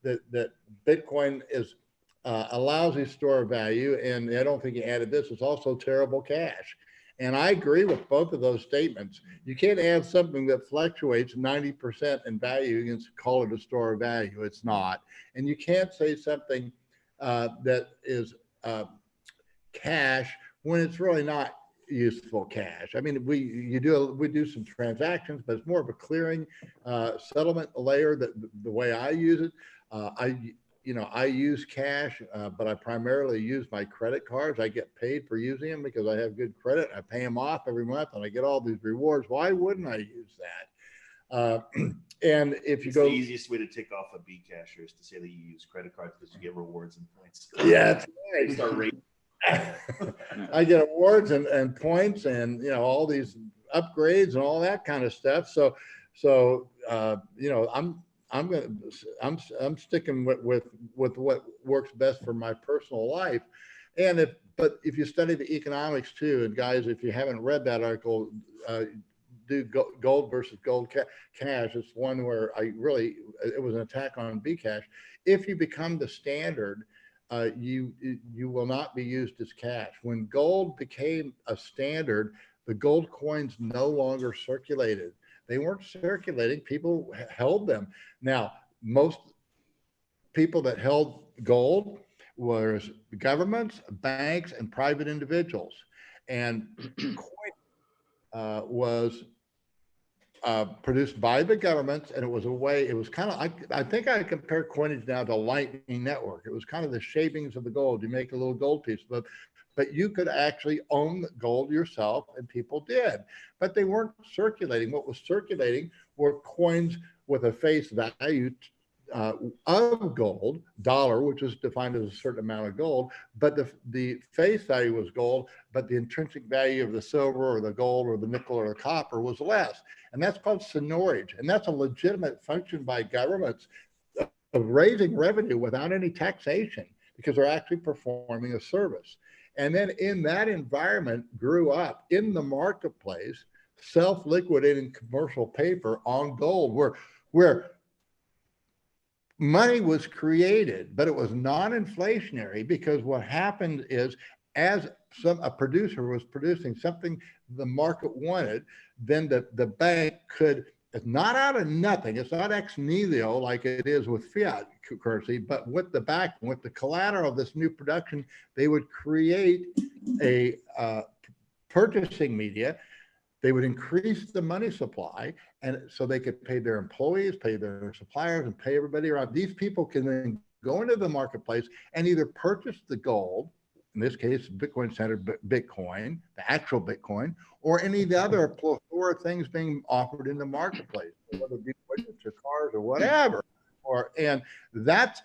that Bitcoin is a lousy store of value, and I don't think he added this. It's also terrible cash. And I agree with both of those statements. You can't add something that fluctuates 90% in value and call it a store of value. It's not. And you can't say something that is cash when it's really not useful cash. I mean, we do some transactions, but it's more of a clearing settlement layer. That the way I use it, I use cash, but I primarily use my credit cards. I get paid for using them because I have good credit. I pay them off every month, and I get all these rewards. Why wouldn't I use that? And if you it's go, the easiest way to tick off a Bcasher is to say that you use credit cards because you get rewards and points. Yeah, that's right. Start rating. I get awards and points and all these upgrades and all that kind of stuff. So I'm sticking with what works best for my personal life. And if you study the economics too, and guys, if you haven't read that article, do gold versus gold cash. It's one where it was an attack on Bcash. If you become the standard, you will not be used as cash. When gold became a standard, the gold coins no longer circulated. They weren't circulating. People held them. Now, most people that held gold were governments, banks, and private individuals. And was produced by the governments, and it was a way, it was kind of, I think I compare coinage now to Lightning Network. It was kind of the shavings of the gold. You make a little gold piece, but you could actually own gold yourself, and people did, but they weren't circulating. What was circulating were coins with a face value of gold, dollar, which is defined as a certain amount of gold, but the face value was gold, but the intrinsic value of the silver or the gold or the nickel or the copper was less. And that's called seigniorage. And that's a legitimate function by governments of raising revenue without any taxation, because they're actually performing a service. And then in that environment grew up in the marketplace self-liquidating commercial paper on gold, where money was created, but it was non-inflationary, because what happened is, as a producer was producing something the market wanted, then the bank could, it's not out of nothing, it's not ex nihilo like it is with fiat currency, but with the collateral of this new production, they would create a purchasing media. They would increase the money supply, and so they could pay their employees, pay their suppliers, and pay everybody around. These people can then go into the marketplace and either purchase the gold, in this case, Bitcoin-centered Bitcoin, the actual Bitcoin, or any of the other plethora of things being offered in the marketplace, whether it be widgets or cars or whatever. And that's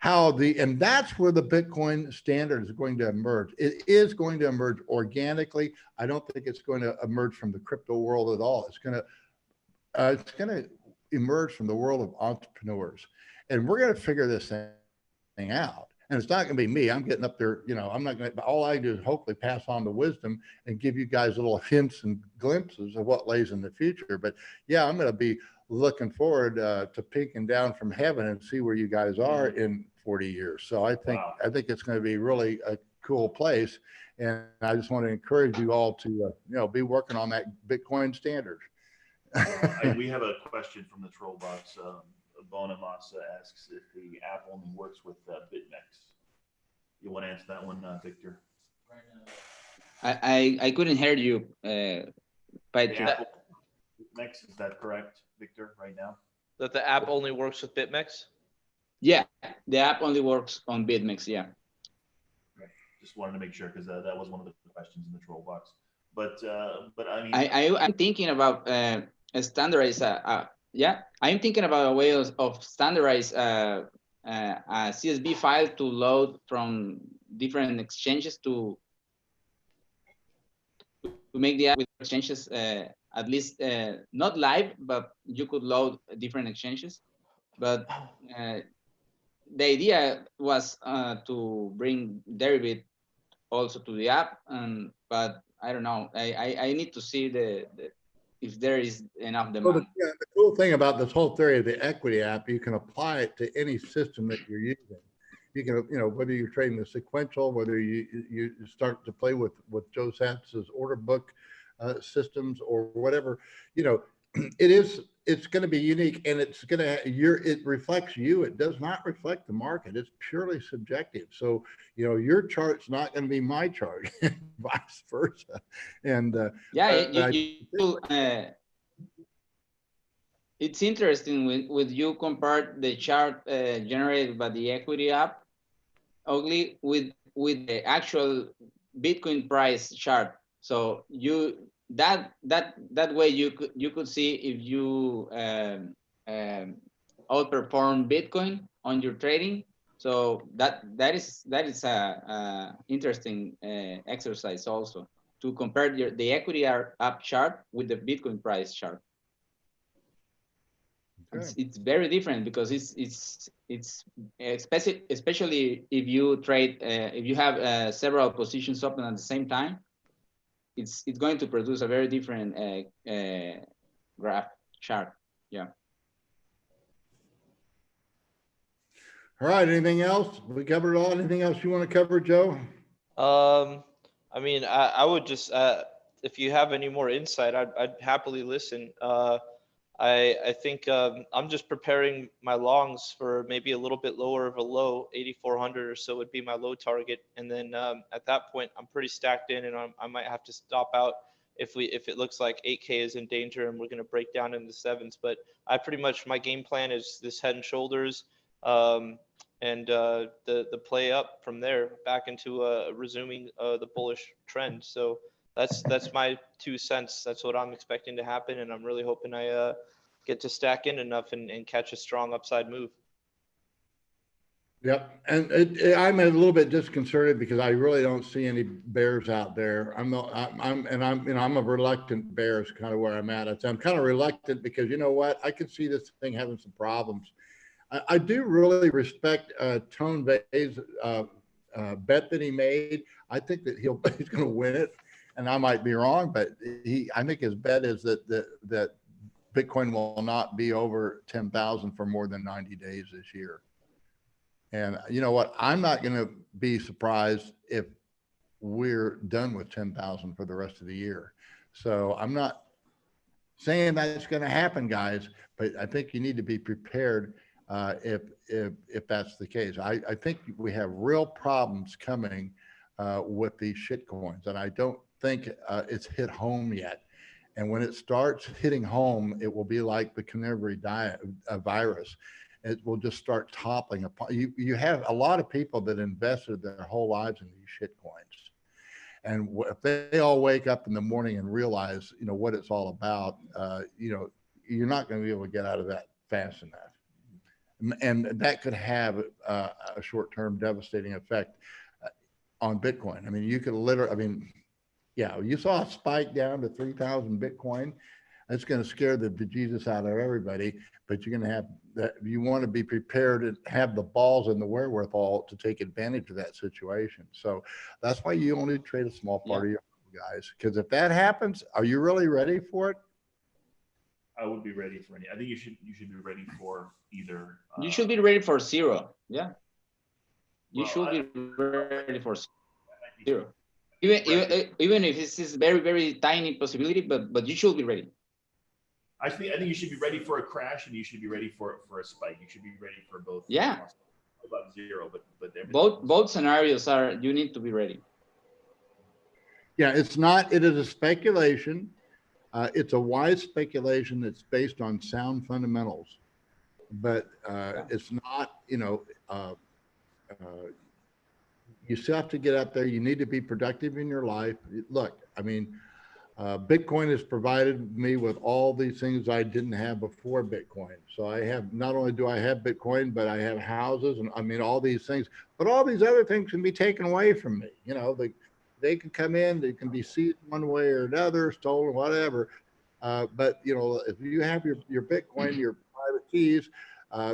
and that's where the Bitcoin standard is going to emerge. It is going to emerge organically. I don't think it's going to emerge from the crypto world at all. It's going to emerge from the world of entrepreneurs, and we're going to figure this thing out. And it's not going to be me. I'm getting up there, I'm not going to, all I do is hopefully pass on the wisdom and give you guys little hints and glimpses of what lays in the future. But yeah, I'm going to be looking forward to peeking down from heaven and see where you guys are in 40 years. So I think it's going to be really a cool place. And I just want to encourage you all to, be working on that Bitcoin standard. We have a question from the troll box. Bonamassa asks if the app only works with BitMEX. You want to answer that one, Victor? I couldn't hear you, BitMEX, is that correct, Victor, right now? That the app only works with BitMEX? Yeah, the app only works on BitMEX, yeah. Okay. Just wanted to make sure, because that was one of the questions in the troll box. But I mean, I'm thinking about standardized. I'm thinking about a way of standardized a CSV file to load from different exchanges to make the app with exchanges at least not live, but you could load different exchanges. But the idea was to bring Deribit also to the app, but I don't know. I need to see if there is enough demand. Well, the cool thing about this whole theory of the equity app, you can apply it to any system that you're using. You can, whether you're trading the sequential, whether you start to play with Joe Satz's order book systems or whatever, it's going to be unique, and it reflects you. It does not reflect the market. It's purely subjective. So, your chart's not going to be my chart, vice versa. And it's interesting with you compare the chart generated by the equity app, ugly, with the actual Bitcoin price chart. So that way you could see if you outperform Bitcoin on your trading. So that is a interesting exercise also, to compare the equity app chart with the Bitcoin price chart. Okay. It's very different, because it's especially if you trade if you have several positions open at the same time. It's going to produce a very different graph chart. Yeah. All right. Anything else? We covered it all. Anything else you want to cover, Joe? I mean, I would just if you have any more insight, I'd happily listen. I think I'm just preparing my longs for maybe a little bit lower of a low. 8,400 or so would be my low target, and then at that point I'm pretty stacked in, and I might have to stop out if it looks like 8K is in danger and we're going to break down in the sevens. But I pretty much, my game plan is this head and shoulders, and the play up from there back into resuming the bullish trend. So that's my 2 cents. That's what I'm expecting to happen, and I'm really hoping I get to stack in enough and catch a strong upside move. Yep, and I'm a little bit disconcerted because I really don't see any bears out there. I'm a reluctant bear is kind of where I'm at. I'm kind of reluctant because you know what? I could see this thing having some problems. I do really respect Tone Vays' bet that he made. I think that he's going to win it, and I might be wrong, but I think his bet is that Bitcoin will not be over 10,000 for more than 90 days this year. And you know what? I'm not going to be surprised if we're done with 10,000 for the rest of the year. So I'm not saying that's going to happen, guys, but I think you need to be prepared if that's the case. I think we have real problems coming with these shit coins, and I don't think it's hit home yet. And when it starts hitting home, it will be like the canary virus. It will just start toppling apart. You have a lot of people that invested their whole lives in these shit coins. And if they all wake up in the morning and realize, you know, what it's all about, you know, you're not going to be able to get out of that fast enough. And that could have a short-term devastating effect on Bitcoin. I mean, you could literally, yeah, you saw a spike down to 3,000 Bitcoin. That's going to scare the bejesus out of everybody, but you're going to have that. You want to be prepared and have the balls and the wherewithal to take advantage of that situation. So that's why you only trade a small part of your guys. Because if that happens, are you really ready for it? I would be ready for any. I think you should be ready for either. You should be ready for zero. Yeah. You should be ready for zero. Even if it's this very, very tiny possibility, but you should be ready. I think you should be ready for a crash and you should be ready for a spike. You should be ready for both. Yeah. About zero, but both scenarios are, you need to be ready. Yeah, it is a speculation. It's a wise speculation that's based on sound fundamentals, but it's not, you know, you still have to get out there. You need to be productive in your life. Look, I mean, Bitcoin has provided me with all these things I didn't have before Bitcoin. So I have, not only do I have Bitcoin, but I have houses and I mean, all these things, but all these other things can be taken away from me. You know, they can come in, they can be seized one way or another, stolen, whatever. But you know, if you have your Bitcoin, your private keys,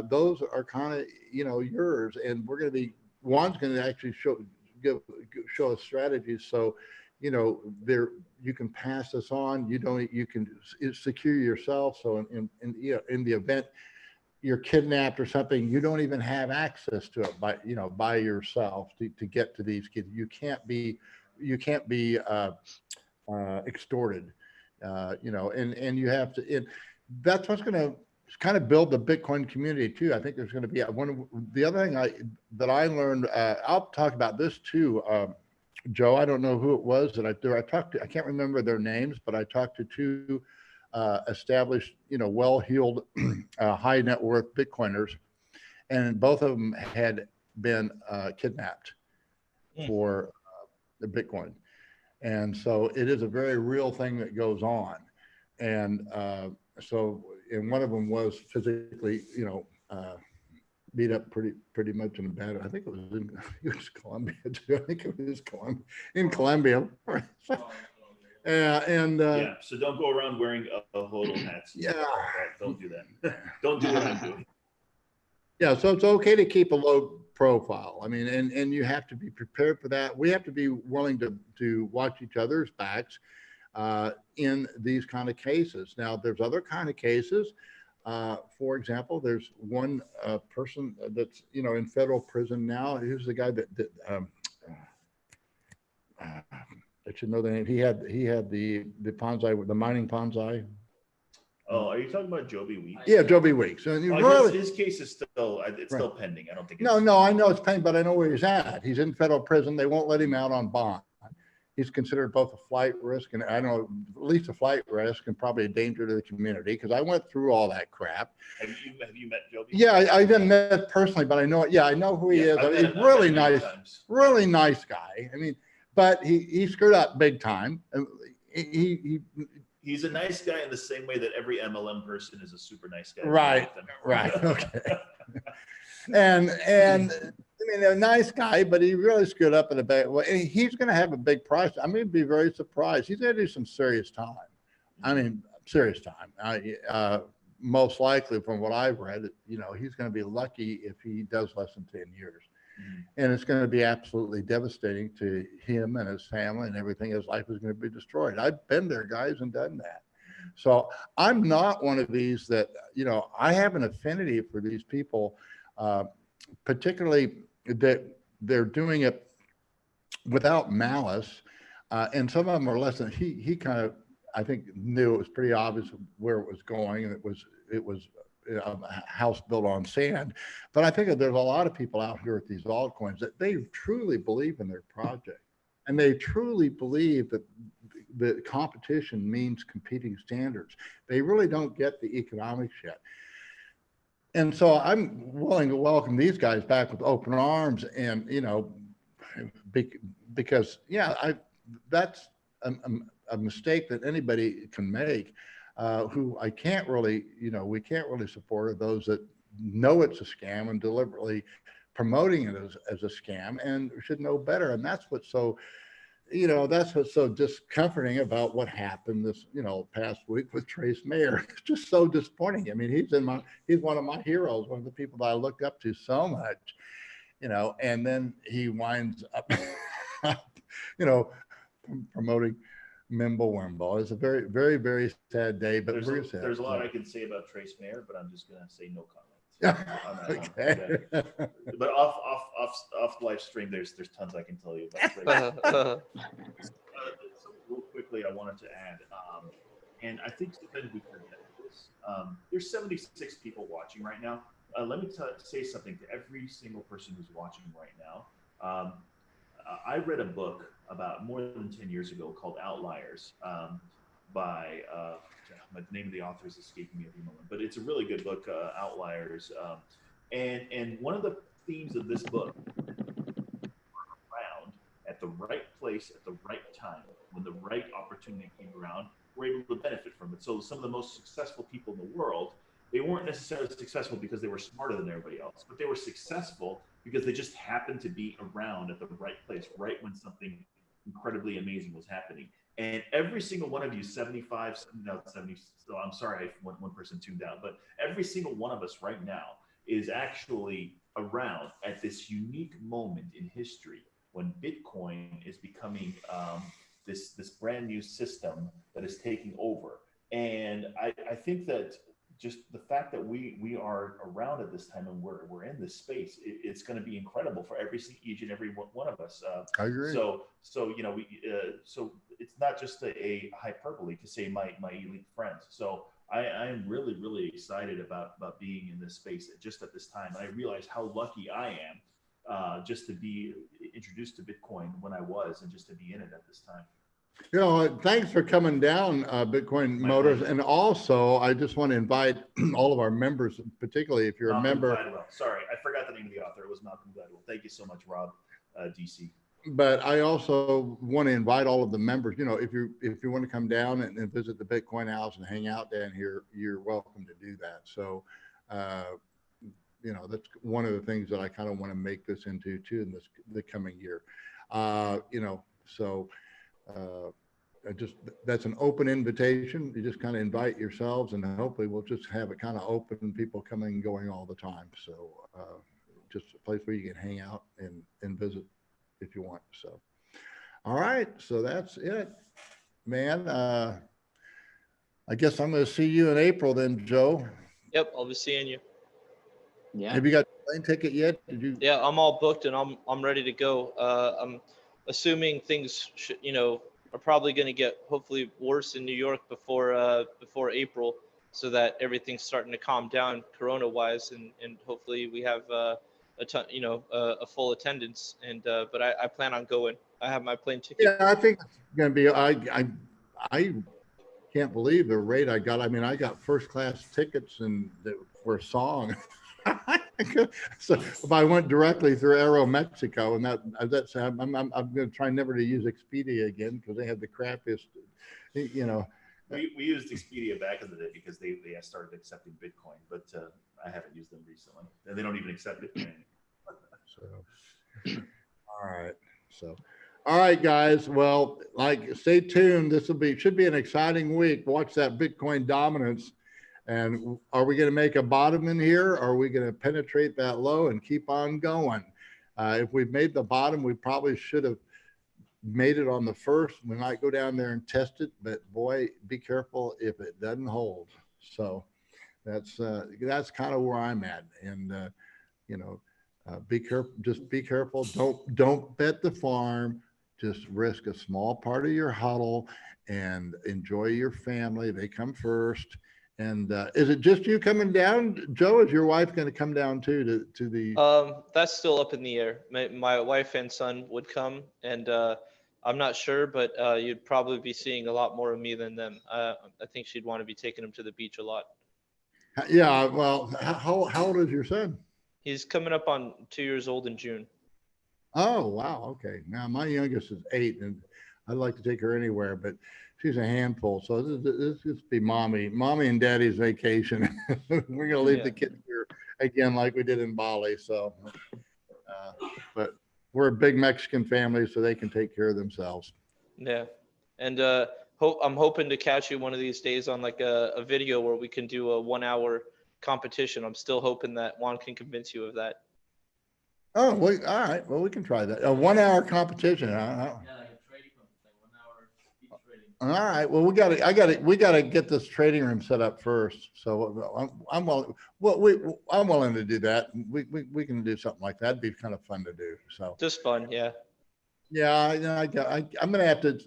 those are kind of, you know, yours. And we're going to be, Juan's going to actually show us strategies. So, you know, you can pass this on. You can secure yourself. So in the event you're kidnapped or something, you don't even have access to it by yourself to get to these kids. You can't be extorted, you know, and you have to, that's what's going to kind of build the Bitcoin community too. I think there's going to be the other thing that I learned, I'll talk about this too, Joe. I don't know who it was that I talked to. I can't remember their names, but I talked to two established, you know, well-heeled, high net worth Bitcoiners, and both of them had been kidnapped for the Bitcoin, and so it is a very real thing that goes on, and and one of them was physically, you know, beat up pretty much in a bad. I think it was Colombia too. I think it was in Colombia. Yeah, so don't go around wearing a hodl hats. Yeah, don't do that. Don't do what I'm doing. Yeah, so it's okay to keep a low profile. I mean, and you have to be prepared for that. We have to be willing to watch each other's backs in these kind of cases. Now, there's other kind of cases. For example, there's one person that's, you know, in federal prison now. Who's the guy that I should know the name. He had the Ponzi, the mining Ponzi. Oh, are you talking about Joby Weeks? Yeah, Joby Weeks. His case is still still pending. I don't think. No, I know it's pending, but I know where he's at. He's in federal prison. They won't let him out on bond. he's considered both a flight risk and I know at least a flight risk and probably a danger to the community because I went through all that crap. Have you met Joe? Yeah, I didn't met personally, but I know. Yeah, I know who he is. He's really nice, really nice guy. I mean, but he screwed up big time. He's a nice guy in the same way that every MLM person is a super nice guy. Right. Okay. and I mean, a nice guy, but he really screwed up in a bad way. And he's going to have a big price. I'm going to be very surprised. He's going to do some serious time. I mean, serious time. Most likely, from what I've read, you know, he's going to be lucky if he does less than 10 years. And it's going to be absolutely devastating to him and his family and everything. His life is going to be destroyed. I've been there, guys, and done that. So I'm not one of these that, you know, I have an affinity for these people, particularly that they're doing it without malice. And some of them are less than he kind of, I think, knew it was pretty obvious where it was going. And it was a house built on sand. But I think that there's a lot of people out here at these altcoins that they truly believe in their project. And they truly believe that the competition means competing standards. They really don't get the economics yet. And so I'm willing to welcome these guys back with open arms and, you know, because, yeah, that's a mistake that anybody can make. Who I can't really, you know, we can't really support are those that know it's a scam and deliberately promoting it as a scam and should know better. And that's what's so, you know, that's what's so discomforting about what happened this, you know, past week with Trace Mayer. It's just so disappointing. I mean, he's one of my heroes, one of the people that I looked up to so much, you know, and then he winds up, you know, promoting Mimblewimble. It's a very, very, very sad day, but there's a lot I can say about Trace Mayer, but I'm just going to say no comment. Okay. But off live stream, there's tons I can tell you about. Real quickly, I wanted to add, and I think sometimes we forget this. There's 76 people watching right now. Let me say something to every single person who's watching right now. I read a book about more than 10 years ago called Outliers by the name of the author is escaping me at the moment, but it's a really good book, Outliers. And one of the themes of this book, around at the right place at the right time, when the right opportunity came around, were able to benefit from it. So some of the most successful people in the world, they weren't necessarily successful because they were smarter than everybody else, but they were successful because they just happened to be around at the right place, right when something incredibly amazing was happening. And every single one of you, 70, so I'm sorry if one person tuned out, but every single one of us right now is actually around at this unique moment in history when Bitcoin is becoming this brand new system that is taking over. And I think that just the fact that we are around at this time and we're in this space, it's going to be incredible for each and every one of us. I agree. So you know, so it's not just a hyperbole to say my elite friends. So I am really, really excited about being in this space just at this time. And I realize how lucky I am just to be introduced to Bitcoin when I was, and just to be in it at this time. You know, thanks for coming down, Bitcoinmotorist. And also, I just want to invite all of our members, particularly if you're Malcolm a member. Gladwell. Sorry, I forgot the name of the author. It was Malcolm Gladwell. Thank you so much, Rob, DC. But I also want to invite all of the members. You know, if you want to come down and visit the Bitcoin House and hang out down here, you're welcome to do that. So, you know, that's one of the things that I kind of want to make this into too in the coming year. You know, so. That's an open invitation. You just kind of invite yourselves, and hopefully we'll just have it kind of open, people coming and going all the time. So just a place where you can hang out and visit if you want. So, all right. So that's it, man. I guess I'm going to see you in April then, Joe. Yep, I'll be seeing you. Yeah. Have you got a plane ticket yet? Did you? Yeah, I'm all booked and I'm ready to go. I'm assuming things are probably going to get hopefully worse in New York before April, so that everything's starting to calm down Corona wise, and hopefully we have a full attendance. And but I plan on going. I have my plane ticket. Yeah, I think it's going to be. I can't believe the rate I got. I mean, I got first class tickets and for a song. So if I went directly through Aero Mexico, and that's I'm going to try never to use Expedia again because they had the crappiest, you know. We used Expedia back in the day because they started accepting Bitcoin, but I haven't used them recently, and they don't even accept Bitcoin. So, all right. So, all right, guys. Well, stay tuned. This should be an exciting week. Watch that Bitcoin dominance. And are we going to make a bottom in here? Or are we going to penetrate that low and keep on going? If we've made the bottom, we probably should have made it on the first. We might go down there and test it, but boy, be careful if it doesn't hold. So that's kind of where I'm at. And be careful. Just be careful. Don't bet the farm. Just risk a small part of your huddle and enjoy your family. They come first. And is it just you coming down, Joe? Is your wife going to come down too to the? That's still up in the air. My wife and son would come, and I'm not sure, but you'd probably be seeing a lot more of me than them. I think she'd want to be taking him to the beach a lot. Yeah. Well, how old is your son? He's coming up on 2 years old in June. Oh, wow. Okay. Now my youngest is 8, and I'd like to take her anywhere, but she's a handful. So this just be mommy and daddy's vacation. We're gonna leave the kids here again, like we did in Bali. So, but we're a big Mexican family, so they can take care of themselves. Yeah, and I'm hoping to catch you one of these days on like a video where we can do a 1 hour competition. I'm still hoping that Juan can convince you of that. Oh, all right. Well, we can try that. A 1 hour competition. Yeah, like a trading company, 1 hour speed trading. All right. Well, we gotta get this trading room set up first. So I'm willing. Well, I'm willing to do that. We can do something like that. It'd be kind of fun to do. So Just fun, yeah. yeah, I'm gonna have to.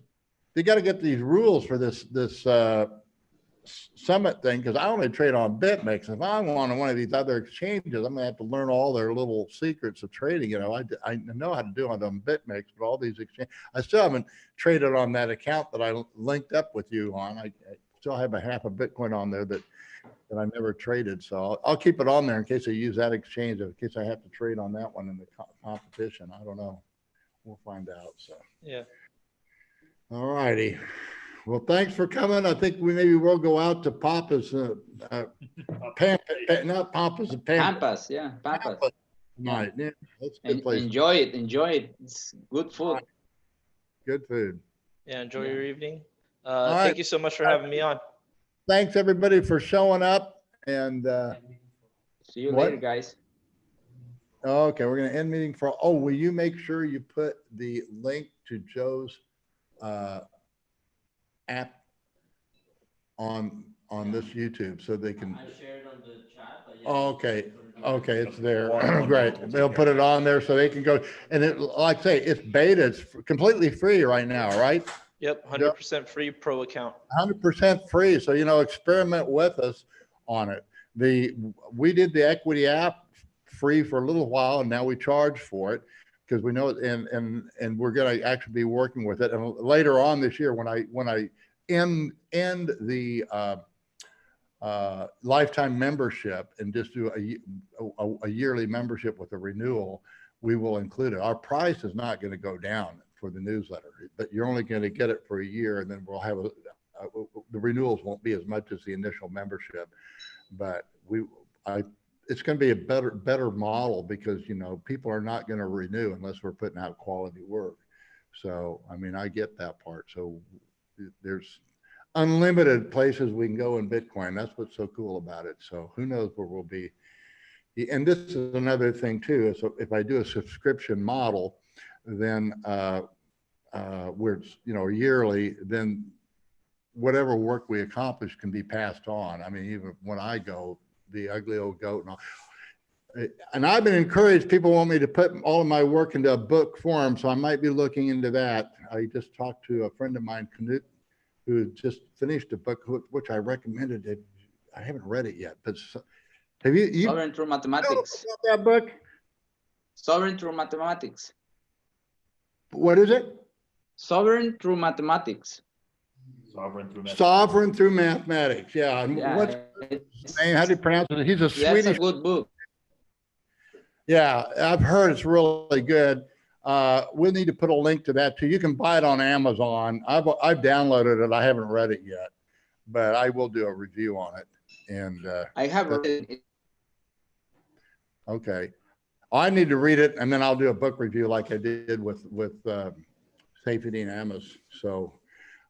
They got to get these rules for this summit thing because I only trade on BitMEX. If I want on one of these other exchanges, I'm gonna have to learn all their little secrets of trading. You know, I know how to do it on BitMEX, but all these exchanges, I still haven't traded on that account that I linked up with you on. I still have a half a Bitcoin on there that I never traded. So I'll keep it on there in case I use that exchange, in case I have to trade on that one in the competition. I don't know. We'll find out. So Yeah. all righty. Well, thanks for coming. I think maybe we'll go out to Papa's, not Papa's, Pampas, yeah, Pampas. Right. Yeah, that's a good place. Enjoy it. It's good food. Good food. Yeah, enjoy your evening. right. Thank you so much for having me on. Thanks everybody for showing up. And See you what? later, guys. Okay, we're gonna end meeting will you make sure you put the link to Joe's app on this YouTube so they can. I shared on the chat, but yeah. Oh, okay, it's there. Great. They'll put it on there so they can go. And it, like I say, it's beta. It's completely free right now, right? Yep, 100% free pro account. 100% free. So, experiment with us on it. We did the equity app free for a little while, and now we charge for it because we know it, and we're going to actually be working with it. And later on this year, when I end the lifetime membership and just do a yearly membership with a renewal, we will include it. Our price is not going to go down for the newsletter, but you're only going to get it for a year, and then we'll have the renewals won't be as much as the initial membership, but it's going to be a better model because people are not going to renew unless we're putting out quality work. So I mean, I get that part. So there's unlimited places we can go in Bitcoin. That's what's so cool about it. So who knows where we'll be. And this is another thing too. So if I do a subscription model, then where it's yearly, then whatever work we accomplish can be passed on. I mean, even when I go, the ugly old goat and all. And I've been encouraged, people want me to put all of my work into a book form, so I might be looking into that. I just talked to a friend of mine, Knut, who just finished a book, which I recommended it. I haven't read it yet, but have you Sovereign through mathematics. That book? Sovereign through mathematics. What is it? Sovereign through mathematics. Sovereign through mathematics. Sovereign through mathematics. Yeah. And Yeah, what's his name? How do you pronounce it? He's a that's a Swedish. good book. Yeah, I've heard it's really good. We'll need to put a link to that too. You can buy it on Amazon. I've downloaded it. I haven't read it yet, but I will do a review on it. And I have read it. okay, I need to read it, and then I'll do a book review like I did with Safety and Amos. So,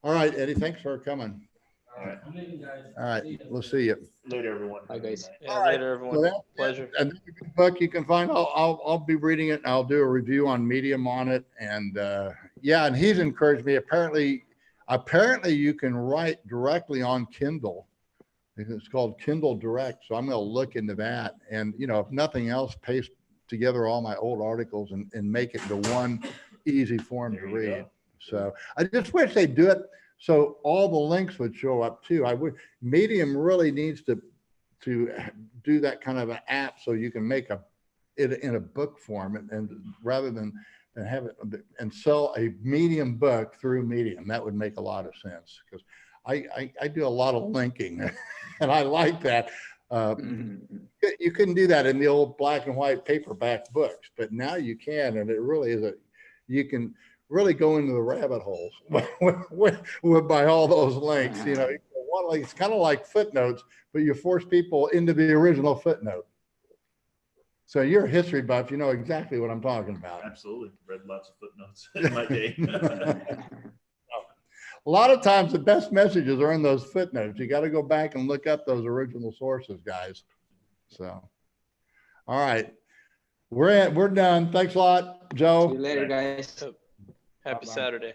all right, Eddie, thanks for coming. All right. All right, we'll see you. Later, everyone. Bye, guys. Yeah, later, everyone. So that- Pleasure. Another good book you can find. I'll be reading it, and I'll do a review on Medium on it. And yeah, and he's encouraged me. Apparently you can write directly on Kindle. It's called Kindle Direct. So I'm going to look into that. And you know, if nothing else, paste together all my old articles and make it into one easy form to read. Go. So I just wish they'd do it so all the links would show up too. I would. Medium really needs to do that kind of an app so you can make it in a book form and rather than have it and sell a Medium book through Medium. That would make a lot of sense because I do a lot of linking and I like that. You couldn't do that in the old black and white paperback books, but now you can, and it really is you can really go into the rabbit holes by all those links. You know, it's kind of like footnotes, but you force people into the original footnote. So you're a history buff, you know exactly what I'm talking about. Absolutely. Read lots of footnotes in my day. A lot of times the best messages are in those footnotes. You got to go back and look up those original sources, guys. So, all right. We're done. Thanks a lot, Joe. See you later, guys. Happy Bye-bye. Saturday.